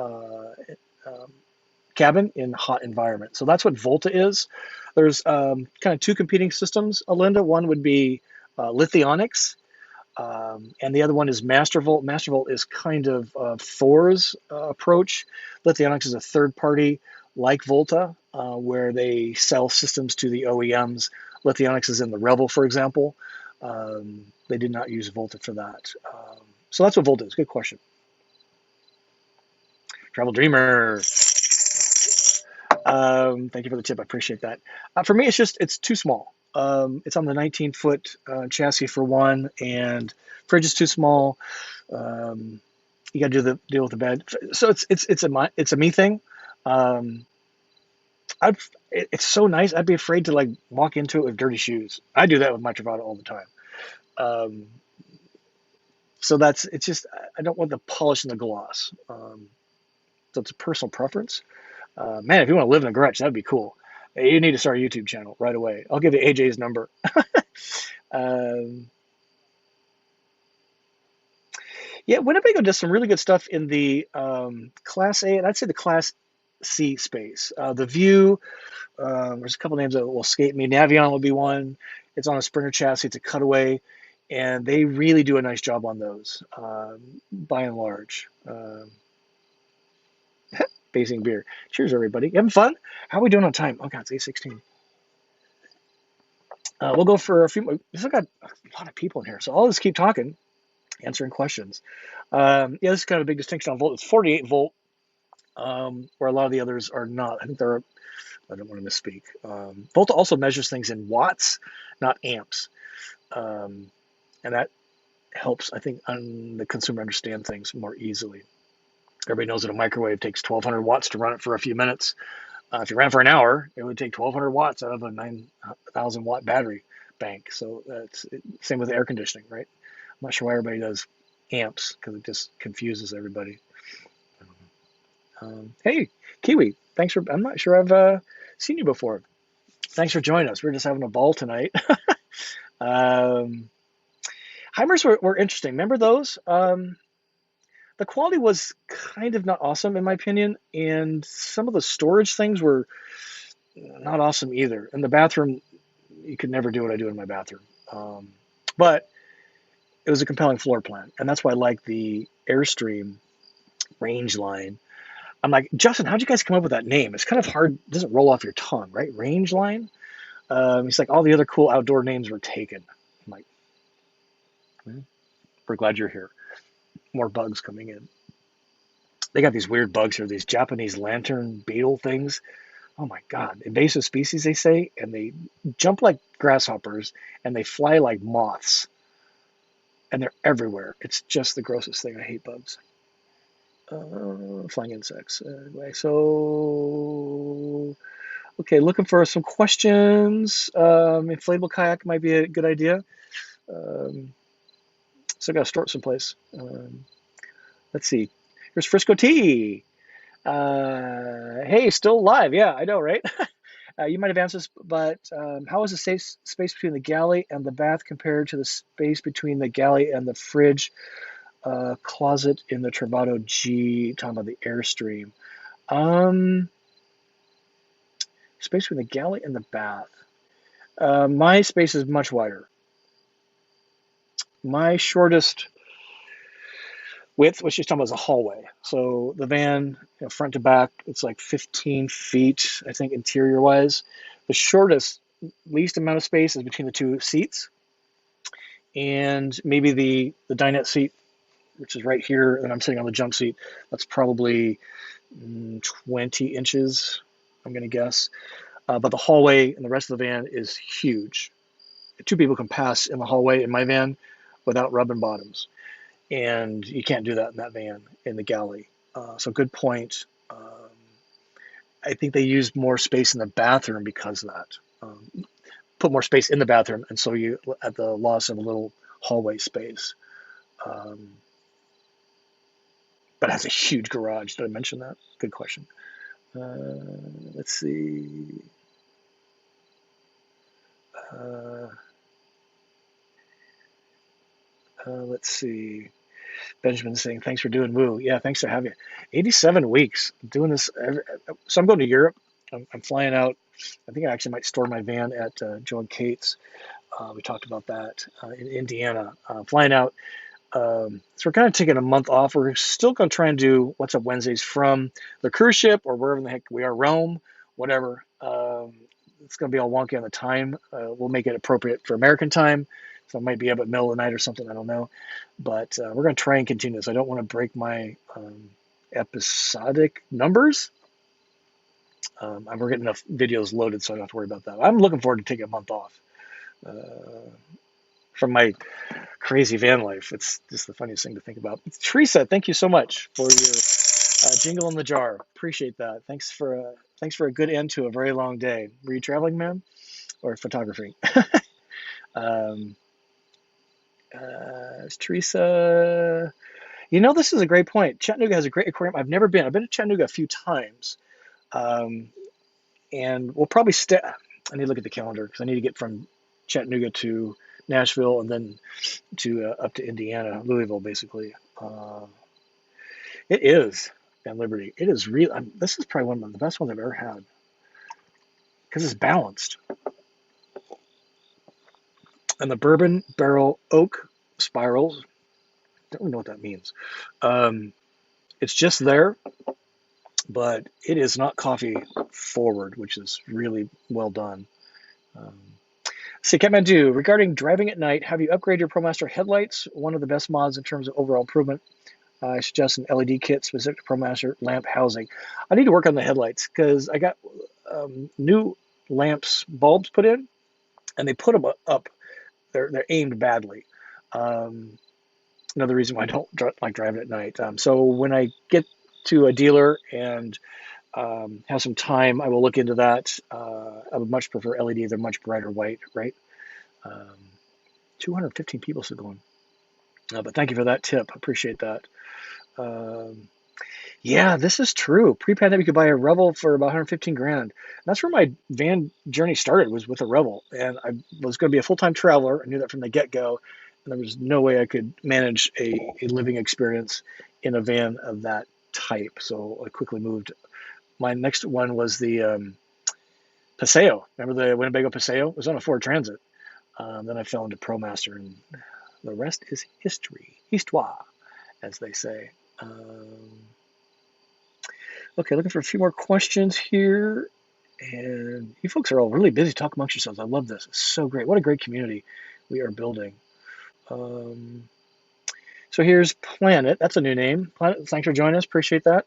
cabin in hot environment. So that's what Volta is. There's kind of two competing systems, Alinda. One would be Lithionics, and the other one is Mastervolt. Mastervolt is kind of Thor's approach. Lithionics is a third party like Volta, where they sell systems to the OEMs. Lithionics is in the Rebel, for example. They did not use Volta for that. So that's what Volta is. Good question. Travel Dreamer. Thank you for the tip. I appreciate that. For me, it's too small. It's on the 19-foot chassis for one, and fridge is too small. You got to deal with the bed. So it's a me thing. It's so nice. I'd be afraid to like walk into it with dirty shoes. I do that with my Travada all the time. So it's just I don't want the polish and the gloss. So it's a personal preference. Man, if you want to live in a garage, that'd be cool. You need to start a YouTube channel right away. I'll give you AJ's number. Yeah, Winnebago does some really good stuff in the Class A, and I'd say the Class C space. The View, there's a couple names that will escape me. Navion will be one. It's on a Springer chassis. It's a cutaway, and they really do a nice job on those, by and large. Basing beer. Cheers, everybody. You having fun? How are we doing on time? Oh, God, it's 8:16. We'll go for a few more. We've still got a lot of people in here, so I'll just keep talking, answering questions. Yeah, this is kind of a big distinction on volt. It's 48 volt, where a lot of the others are not. I think they're, I don't want to misspeak. Volta also measures things in watts, not amps. And that helps, I think, the consumer understand things more easily. Everybody knows that a microwave takes 1,200 watts to run it for a few minutes. If you ran for an hour, it would take 1,200 watts out of a 9,000 watt battery bank. So that's same with air conditioning, right? I'm not sure why everybody does amps, because it just confuses everybody. Hey, Kiwi, thanks for. I'm not sure I've seen you before. Thanks for joining us. We're just having a ball tonight. Heimers were interesting. Remember those? The quality was kind of not awesome in my opinion, and some of the storage things were not awesome either. In the bathroom, you could never do what I do in my bathroom. But it was a compelling floor plan, and that's why I like the Airstream range line. I'm like, Justin, how'd you guys come up with that name? It's kind of hard, it doesn't roll off your tongue, right? Range line. He's like, all the other cool outdoor names were taken. I'm like, we're glad you're here. More bugs coming in. They got these weird bugs here, these Japanese lantern beetle things. Oh my God, invasive species, they say, and they jump like grasshoppers and they fly like moths. And they're everywhere. It's just the grossest thing. I hate bugs. Flying insects. Anyway, so okay, looking for some questions. Inflatable kayak might be a good idea. Still got to store it someplace. Let's see. Here's Frisco T. Hey, still live. Yeah, I know, right? You might have answered this, but how is the space between the galley and the bath compared to the space between the galley and the fridge closet in the Travado G? Talking about the Airstream. Space between the galley and the bath. My space is much wider. My shortest width, which is talking about, is a hallway. So the van, front to back, it's like 15 feet, I think, interior-wise. The shortest, least amount of space is between the two seats, and maybe the dinette seat, which is right here, and I'm sitting on the jump seat. That's probably 20 inches, I'm going to guess. But the hallway and the rest of the van is huge. Two people can pass in the hallway in my van without rubbing bottoms. And you can't do that in that van in the galley. So good point. I think they used more space in the bathroom because of that. Put more space in the bathroom, and so you at the loss of a little hallway space. But it has a huge garage. Did I mention that? Good question. Let's see. Let's see. Benjamin saying, thanks for doing Woo. Yeah, thanks for having you. 87 weeks doing this. So I'm going to Europe. I'm flying out. I think I actually might store my van at Joe and Kate's. We talked about that in Indiana. Flying out. So we're kind of taking a month off. We're still going to try and do What's Up Wednesdays from the cruise ship or wherever the heck we are, Rome, whatever. It's going to be all wonky on the time. We'll make it appropriate for American time. So I might be up at middle of the night or something. I don't know. But we're going to try and continue this. I don't want to break my episodic numbers. We're getting enough videos loaded, so I don't have to worry about that. I'm looking forward to taking a month off from my crazy van life. It's just the funniest thing to think about. Teresa, thank you so much for your jingle in the jar. Appreciate that. Thanks for a good end to a very long day. Were you traveling, ma'am, or photography? Teresa, this is a great point. Chattanooga has a great aquarium. I've never been. I've been to Chattanooga a few times, and we'll probably stay. I need to look at the calendar because I need to get from Chattanooga to Nashville and then to up to Indiana, Louisville, basically. It is and Liberty. It is real. This is probably one of the best ones I've ever had because it's balanced. And the bourbon barrel oak spirals. Don't even know what that means. It's just there, but it is not coffee forward, which is really well done. See, Kathmandu, regarding driving at night, have you upgraded your Promaster headlights? One of the best mods in terms of overall improvement. I suggest an LED kit specific to Promaster lamp housing. I need to work on the headlights because I got new bulbs put in, and they put them up. They're aimed badly. Another reason why I don't like driving at night. So when I get to a dealer and have some time, I will look into that. I would much prefer LED. They're much brighter white, right? 215 people still going. But thank you for that tip. Appreciate that. Yeah, this is true. Pre-pandemic, you could buy a Revel for about 115 grand. That's where my van journey started, was with a Revel. And I was going to be a full-time traveler. I knew that from the get-go. And there was no way I could manage a living experience in a van of that type. So I quickly moved. My next one was the Paseo. Remember the Winnebago Paseo? It was on a Ford Transit. Then I fell into Promaster, and the rest is history. Histoire, as they say. Okay, looking for a few more questions here. And you folks are all really busy. Talk amongst yourselves. I love this. It's so great. What a great community we are building. So here's Planet. That's a new name. Planet, thanks for joining us. Appreciate that.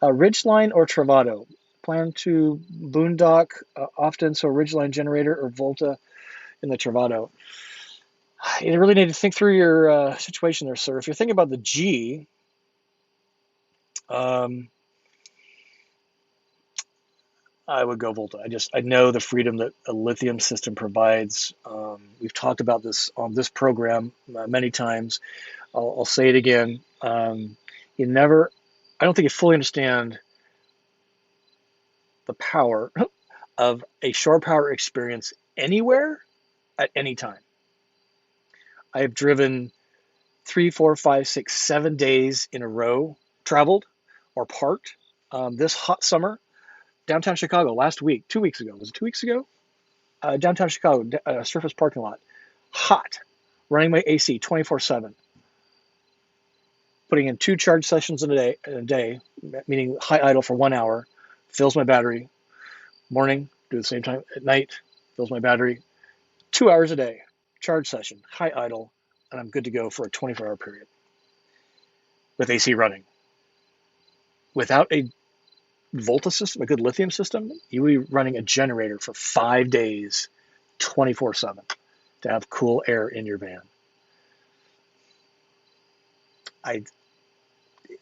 Ridgeline or Travado? Plan to boondock often, so Ridgeline generator or Volta in the Travado. You really need to think through your situation there, sir. If you're thinking about the G, I would go Volta. I know the freedom that a lithium system provides. We've talked about this on this program many times. I'll say it again. I don't think you fully understand the power of a shore power experience anywhere at any time. I have driven 3, 4, 5, 6, 7 days in a row, traveled or parked this hot summer. Downtown Chicago last week, 2 weeks ago. Was it 2 weeks ago? Downtown Chicago, surface parking lot. Hot. Running my AC 24/7. Putting in 2 charge sessions in a day, meaning high idle for 1 hour, fills my battery. Morning, do the same time at night, fills my battery. 2 hours a day, charge session, high idle, and I'm good to go for a 24-hour period with AC running. Without a Volta system, a good lithium system, you would be running a generator for 5 days, 24/7, to have cool air in your van.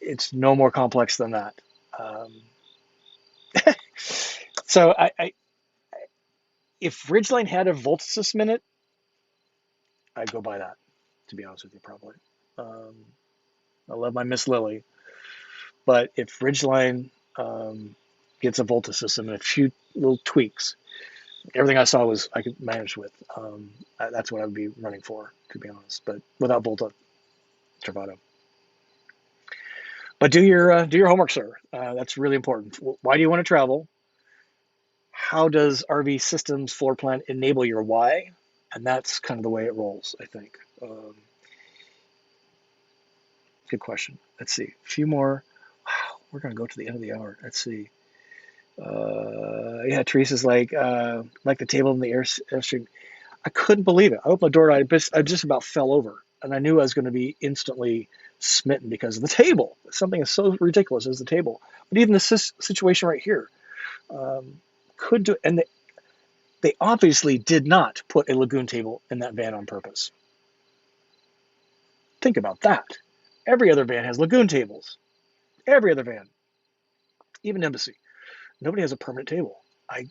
It's no more complex than that. So if Ridgeline had a Volta system in it, I'd go buy that, to be honest with you, probably. I love my Miss Lily, but if Ridgeline gets a Volta system and a few little tweaks, everything I saw was I could manage with. That's what I would be running for, to be honest. But without Volta, Travado. But do your homework, sir. That's really important. Why do you want to travel? How does RV systems floor plan enable your why? And that's kind of the way it rolls, I think. Good question. Let's see. A few more. Wow, we're going to go to the end of the hour. Let's see. Yeah, Teresa's like the table in the Airstream. I couldn't believe it. I opened the door and I just about fell over. And I knew I was going to be instantly smitten because of the table. Something as so ridiculous as the table. But even this situation right here could do. And they obviously did not put a lagoon table in that van on purpose. Think about that. Every other van has lagoon tables. Every other van, even Embassy. Nobody has a permanent table. I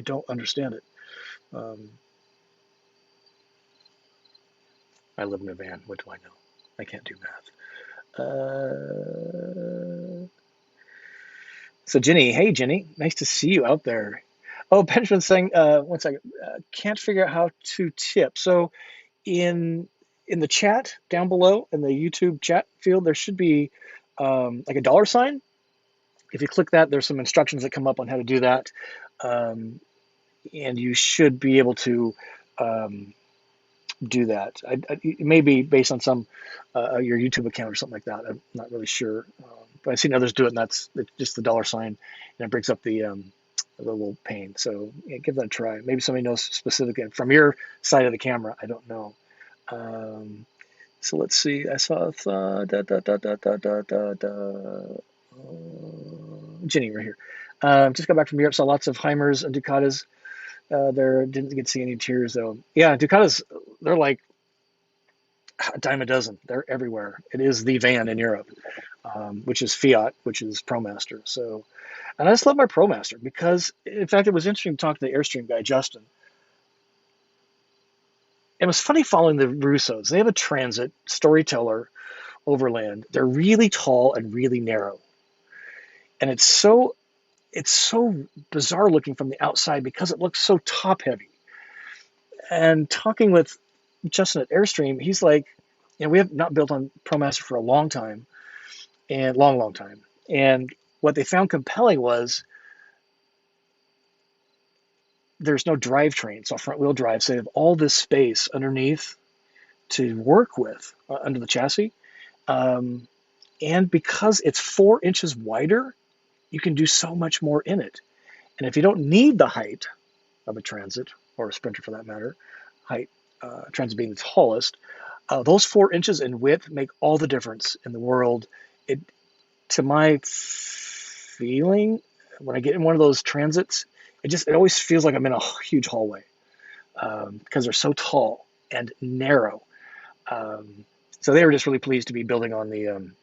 don't understand it. I live in a van. What do I know? I can't do math. So Jenny, hey Jenny, nice to see you out there. Oh, Benjamin's saying, one second, can't figure out how to tip. So in the chat down below in the YouTube chat field, there should be like a dollar sign. If you click that, there's some instructions that come up on how to do that, and you should be able to do that. It may be based on some your YouTube account or something like that. I'm not really sure, but I've seen others do it, and that's just the dollar sign, and it brings up the little pane. So yeah, give that a try. Maybe somebody knows specifically from your side of the camera. I don't know. So let's see. I saw Jenny right here. Just got back from Europe. Saw lots of Heimers and Ducatas. There didn't get to see any tiers though. Yeah, Ducatas. They're like a dime a dozen. They're everywhere. It is the van in Europe, which is Fiat, which is Promaster. So, and I just love my Promaster because, in fact, it was interesting to talk to the Airstream guy, Justin. It was funny following the Russos. They have a Transit Storyteller Overland. They're really tall and really narrow, and it's so bizarre looking from the outside because it looks so top heavy. And talking with Justin at Airstream, he's like, we have not built on Promaster for a long time, and long time. And what they found compelling was there's no drivetrain, it's all front wheel drive, so they have all this space underneath to work with under the chassis. And because it's 4 inches wider, you can do so much more in it. And if you don't need the height of a Transit, or a Sprinter for that matter, Transit being the tallest, those 4 inches in width make all the difference in the world. To my feeling, when I get in one of those Transits, it always feels like I'm in a huge hallway because they're so tall and narrow. So they were just really pleased to be building on the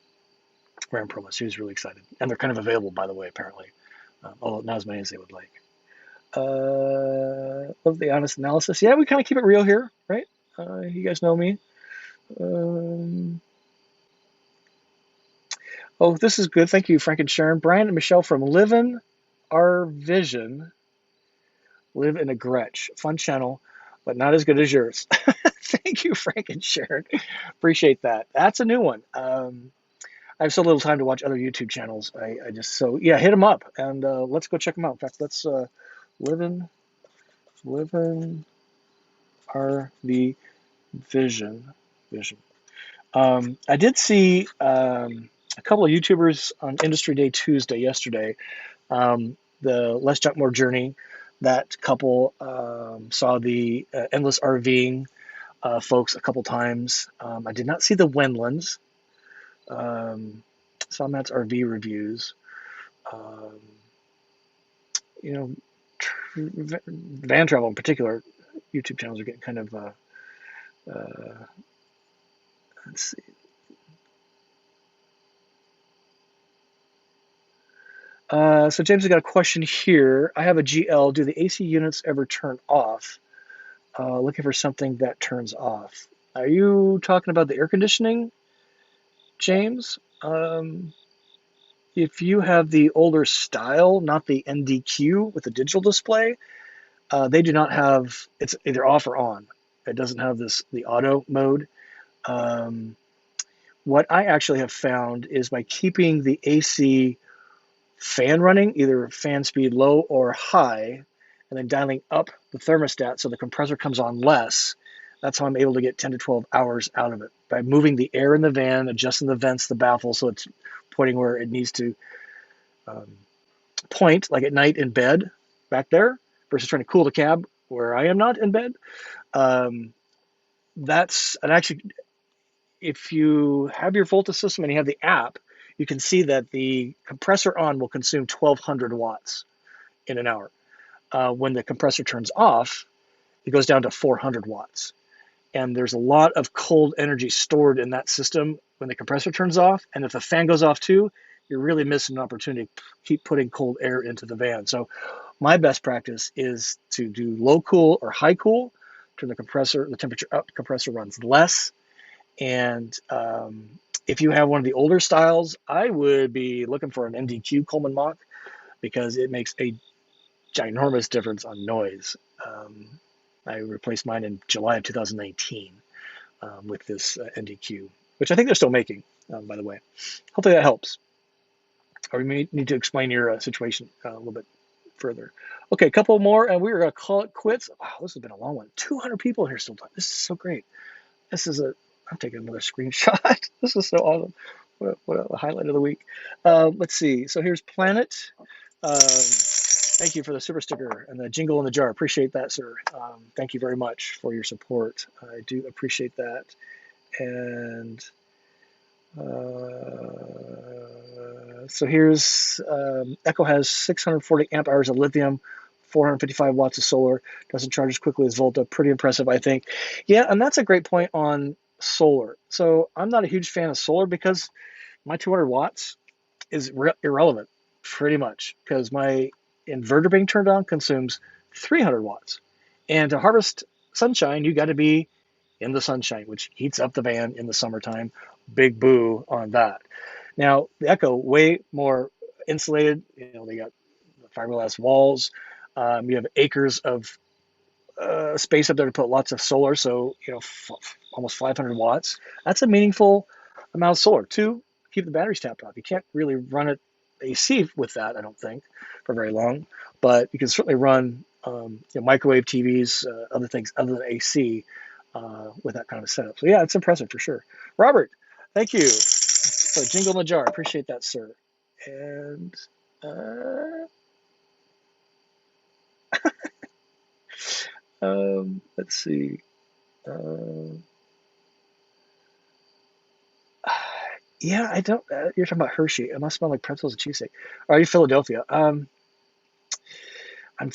Ram Promas. He was really excited, and they're kind of available, by the way, apparently, although not as many as they would like. Love the honest analysis. Yeah, we kind of keep it real here, right? You guys know me. Oh, this is good. Thank you, Frank and Sharon. Brian and Michelle from Livin' Our Vision. Live in a Gretsch. Fun channel, but not as good as yours. Thank you, Frank and Sharon. Appreciate that. That's a new one. I have so little time to watch other YouTube channels. Yeah, hit them up and let's go check them out. In fact, let's live in RV Vision. I did see a couple of YouTubers on Industry Day Tuesday yesterday. The Less Junk More Journey. That couple saw the Endless RVing folks a couple times. I did not see the Wendlands. Saw Matt's RV reviews. Van travel in particular, YouTube channels are getting kind of, let's see. So James has got a question here. I have a GL. Do the AC units ever turn off? Looking for something that turns off. Are you talking about the air conditioning, James? If you have the older style, not the NDQ with the digital display, they do not have, it's either off or on. It doesn't have the auto mode. What I actually have found is by keeping the AC fan running, either fan speed low or high, and then dialing up the thermostat so the compressor comes on less, that's how I'm able to get 10 to 12 hours out of it. By moving the air in the van, adjusting the vents, the baffle, so it's pointing where it needs to um, point, like at night in bed back there, versus trying to cool the cab where I am not in bed. Um, and actually, if you have your Volta system and you have the app, you can see that the compressor on will consume 1200 watts in an hour. When the compressor turns off, it goes down to 400 watts. And there's a lot of cold energy stored in that system when the compressor turns off. And if the fan goes off too, you're really missing an opportunity to keep putting cold air into the van. So my best practice is to do low cool or high cool, turn the temperature up, the compressor runs less. And if you have one of the older styles, I would be looking for an MDQ Coleman Mach because it makes a ginormous difference on noise. I replaced mine in July of 2019 with this NDQ, which I think they're still making, by the way. Hopefully that helps. Or we may need to explain your situation a little bit further. Okay, a couple more, and we're going to call it quits. Wow, this has been a long one. 200 people here still. This is so great. I'm taking another screenshot. This is so awesome. What a highlight of the week. Let's see. So here's Planet. Thank you for the super sticker and the jingle in the jar. Appreciate that, sir. Thank you very much for your support. I do appreciate that. And so here's Echo has 640 amp hours of lithium, 455 watts of solar. Doesn't charge as quickly as Volta. Pretty impressive, I think. Yeah, and that's a great point on solar. So I'm not a huge fan of solar because my 200 watts is irrelevant, pretty much, because my inverter being turned on consumes 300 watts. And to harvest sunshine, you got to be in the sunshine, which heats up the van in the summertime. Big boo on that. Now, the Echo, way more insulated. They got fiberglass walls. You have acres of space up there to put lots of solar. So, almost 500 watts. That's a meaningful amount of solar. Two, keep the batteries tapped off. You can't really run it AC with that, I don't think, for very long. But you can certainly run microwave TVs, other things other than AC with that kind of setup. So yeah, it's impressive for sure. Robert, thank you. So jingle in the jar. Appreciate that, sir. And let's see. Yeah, I don't. You're talking about Hershey. It must smell like pretzels and cheesesteak. Are you Philadelphia? I'm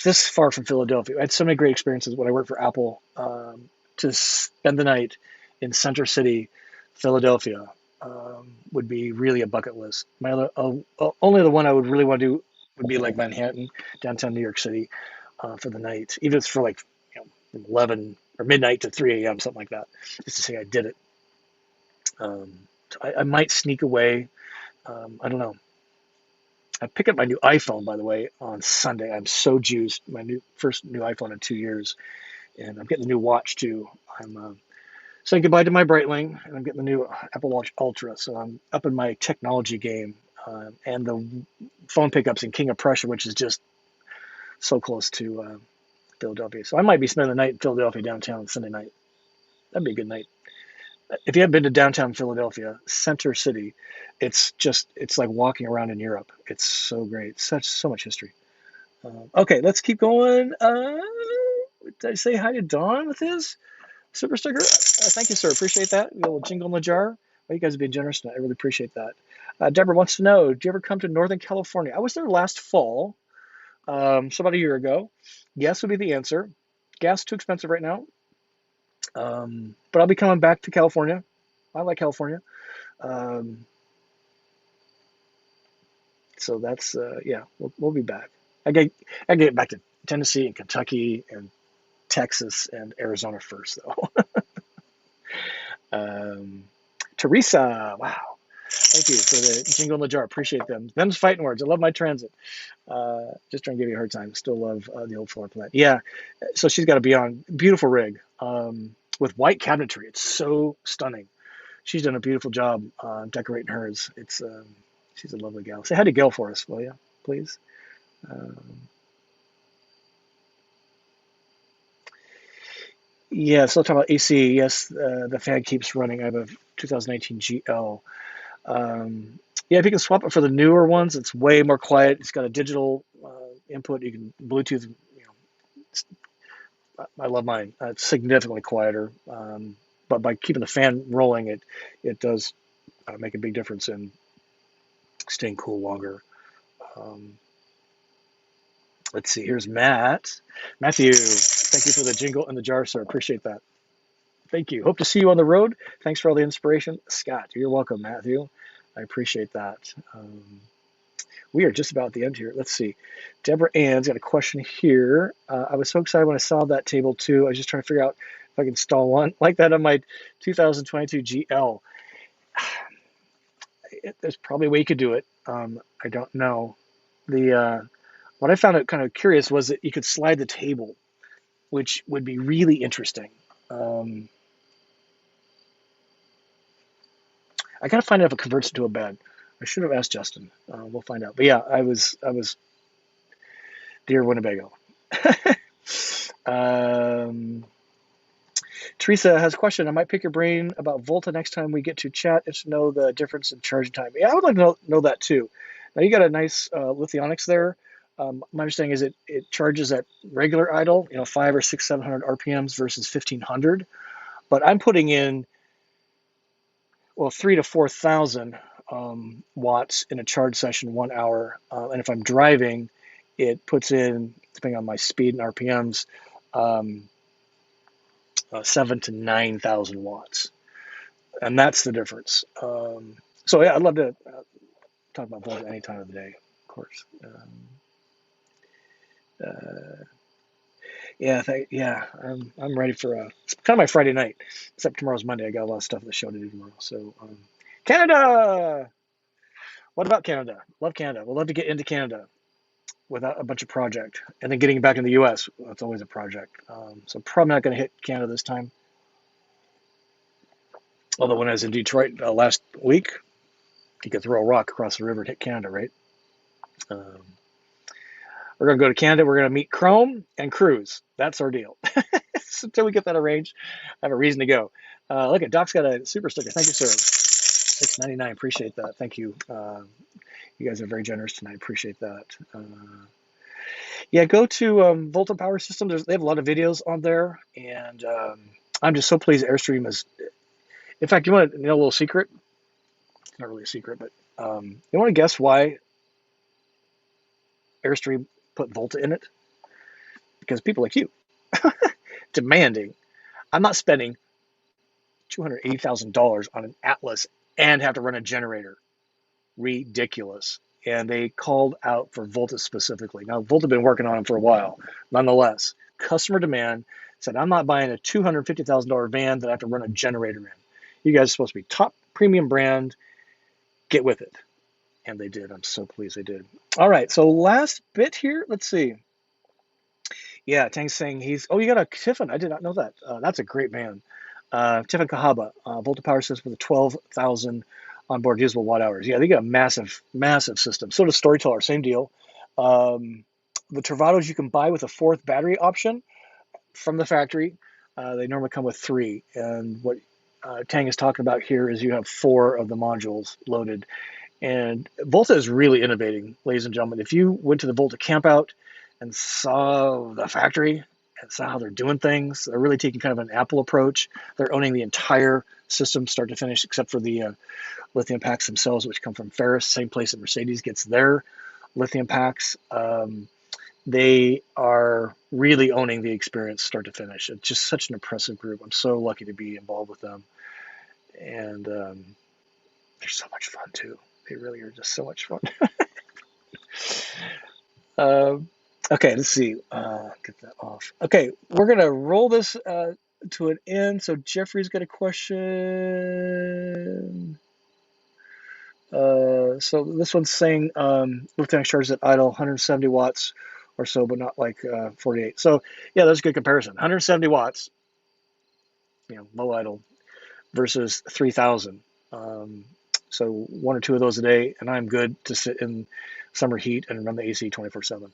this far from Philadelphia. I had so many great experiences when I worked for Apple. To spend the night in Center City, Philadelphia, would be really a bucket list. My other, only the one I would really want to do would be like Manhattan, downtown New York City, for the night, even if it's for like from 11 or midnight to 3 a.m., something like that, just to say I did it. So I might sneak away. I don't know. I picked up my new iPhone, by the way, on Sunday. I'm so juiced. My first new iPhone in 2 years, and I'm getting the new watch too. I'm saying goodbye to my Breitling, and I'm getting the new Apple Watch Ultra. So I'm up in my technology game, and the phone pickups in King of Prussia, which is just so close to Philadelphia. So I might be spending the night in Philadelphia downtown Sunday night. That'd be a good night. If you haven't been to downtown Philadelphia, Center City, it's like walking around in Europe. It's so great. So much history. Okay, let's keep going. Did I say hi to Dawn with his super sticker? Thank you, sir. Appreciate that. A little jingle in the jar. Well, you guys have been generous tonight. I really appreciate that. Deborah wants to know, do you ever come to Northern California? I was there last fall, so about a year ago. Yes would be the answer. Gas too expensive right now. But I'll be coming back to California. I like California. So that's, yeah, we'll be back. I get back to Tennessee and Kentucky and Texas and Arizona first, though. Teresa, wow. Thank you for the jingle in the jar. Appreciate them. Them's fighting words. I love my Transit. Just trying to give you a hard time. Still love the old floor plan. Yeah, so she's got to be on. Beautiful rig with white cabinetry. It's so stunning. she's done a beautiful job decorating hers. She's a lovely gal. Say hi to Gail for us, will you, please? Um, yeah, still talking about AC. Yes, the fan keeps running. I have a 2019 GL. Yeah, if you can swap it for the newer ones, it's way more quiet. It's got a digital input. You can Bluetooth. I love mine. It's significantly quieter, but by keeping the fan rolling, it does make a big difference in staying cool longer. Um, let's see. Here's Matt. Matthew, thank you for the jingle and the jar, sir. Appreciate that. Thank you. Hope to see you on the road. Thanks for all the inspiration, Scott. You're welcome, Matthew. I appreciate that. We are just about at the end here. Let's see. Deborah Ann's got a question here. I was so excited when I saw that table too. I was just trying to figure out if I can install one like that on my 2022 GL. There's probably a way you could do it. I don't know. The what I found it kind of curious was that you could slide the table, which would be really interesting. I gotta find out if it converts into a bed. I should have asked Justin. We'll find out. But yeah, I was dear Winnebago. Teresa has a question. I might pick your brain about Volta next time we get to chat and to know the difference in charging time. Yeah, I would like to know that too. Now you got a nice lithionics there. My understanding is it charges at regular idle, 500 or 600, 700 RPMs versus 1500. But I'm putting in 3,000 to 4,000 watts in a charge session 1 hour, and if I'm driving, it puts in, depending on my speed and RPMs, 7,000 to 9,000 watts, and that's the difference. So yeah, I'd love to talk about Volta any time of the day, of course. I'm ready for it's kind of my Friday night, except tomorrow's Monday. I got a lot of stuff at the show to do tomorrow. So Canada. What about Canada? Love Canada. We'll love to get into Canada without a bunch of project, and then getting back in the U.S. That's always a project. So probably not going to hit Canada this time. Although when I was in Detroit last week, you could throw a rock across the river and hit Canada, right? We're going to go to Canada. We're going to meet Chrome and cruise. That's our deal. So until we get that arranged, I have a reason to go. Look at Doc's got a super sticker. Thank you, sir. $6.99. Appreciate that. Thank you. You guys are very generous tonight. Appreciate that. Yeah, go to Volta Power Systems. They have a lot of videos on there, and I'm just so pleased Airstream is. In fact, you want to know a little secret? It's not really a secret, but you want to guess why Airstream put Volta in it? Because people like you demanding. I'm not spending $280,000 on an Atlas and have to run a generator. Ridiculous. And they called out for Volta specifically. Now, Volta been working on them for a while. Nonetheless, customer demand said, I'm not buying a $250,000 van that I have to run a generator in. You guys are supposed to be top premium brand. Get with it. And they did. I'm so pleased they did. All right. So last bit here. Let's see. Yeah, Tang's saying you got a Tiffin. I did not know that. That's a great van. Tiffin Cahaba, Volta Power System with 12,000 onboard usable watt hours. Yeah, they got a massive, massive system. So does Storyteller, same deal. The Travados you can buy with a fourth battery option from the factory. They normally come with 3. And what Tang is talking about here is you have 4 of the modules loaded. And Volta is really innovating, ladies and gentlemen. If you went to the Volta campout and saw the factory and saw how they're doing things, they're really taking kind of an Apple approach. They're owning the entire system, start to finish, except for the lithium packs themselves, which come from Ferris, same place that Mercedes gets their lithium packs. They are really owning the experience start to finish. It's just such an impressive group. I'm so lucky to be involved with them. And they're so much fun, too. They really are just so much fun. Okay, let's see. Get that off. Okay, we're going to roll this to an end. So Jeffrey's got a question. So this one's saying lithium charges at idle 170 watts or so, but not like 48. So yeah, that's a good comparison. 170 watts, low idle. versus 3,000. So 1 or 2 of those a day, and I'm good to sit in summer heat and run the AC 24/7.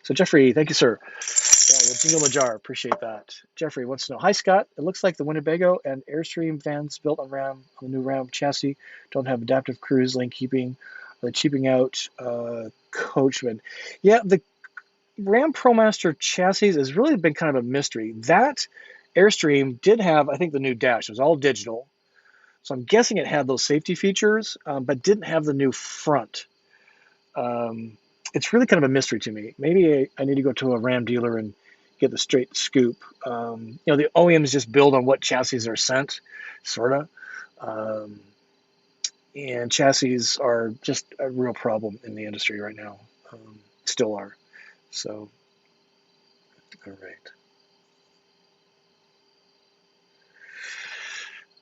So Jeffrey, thank you, sir. Yeah, the Jingle Majar, appreciate that. Jeffrey wants to know, hi Scott, it looks like the Winnebago and Airstream vans built on the new Ram chassis don't have adaptive cruise lane keeping. Are they cheaping out Coachman? Yeah, the Ram Promaster chassis has really been kind of a mystery. That Airstream did have, I think, the new dash. It was all digital. So I'm guessing it had those safety features, but didn't have the new front. It's really kind of a mystery to me. Maybe I need to go to a Ram dealer and get the straight scoop. The OEMs just build on what chassis are sent, sort of. And chassis are just a real problem in the industry right now. Still are. So, all right.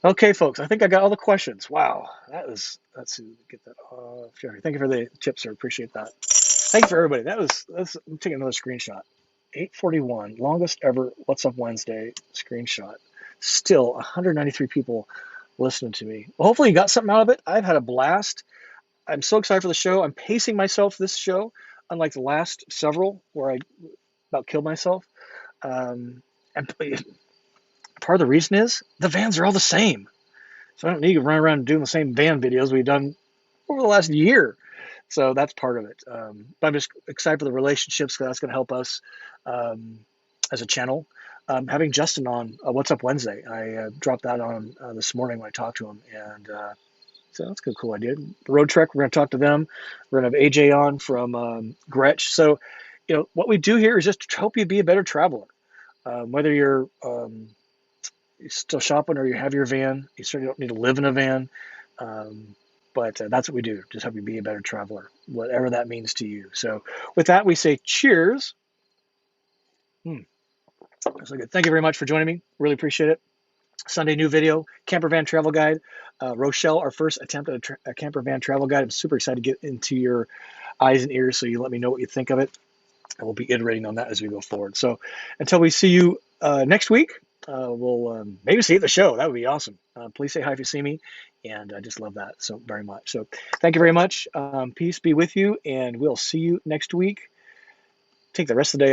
Okay, folks, I think I got all the questions. Wow, let's see, get that off. Jerry, thank you for the tips, sir. Appreciate that. Thank you for everybody. I'm taking another screenshot. 8:41, longest ever What's Up Wednesday screenshot. Still 193 people listening to me. Well, hopefully you got something out of it. I've had a blast. I'm so excited for the show. I'm pacing myself this show, unlike the last several where I about killed myself. And part of the reason is the vans are all the same. So I don't need to run around doing the same van videos we've done over the last year. So that's part of it. But I'm just excited for the relationships because that's going to help us as a channel. Having Justin on What's Up Wednesday, I dropped that on this morning when I talked to him, and so that's a cool idea. The Road Trek, we're going to talk to them. We're going to have AJ on from Gretsch. So, what we do here is just to help you be a better traveler. Whether you're still shopping or you have your van, you certainly don't need to live in a van. But that's what we do, just help you be a better traveler, whatever that means to you. So with that, we say cheers. That's so good. Thank you very much for joining me. Really appreciate it. Sunday, new video, camper van travel guide. Rochelle, our first attempt at a camper van travel guide. I'm super excited to get into your eyes and ears, so you let me know what you think of it. And we'll be iterating on that as we go forward. So until we see you next week, we'll maybe see you at the show. That would be awesome. Please say hi if you see me. And I just love that so very much. So thank you very much. Peace be with you. And we'll see you next week. Take the rest of the day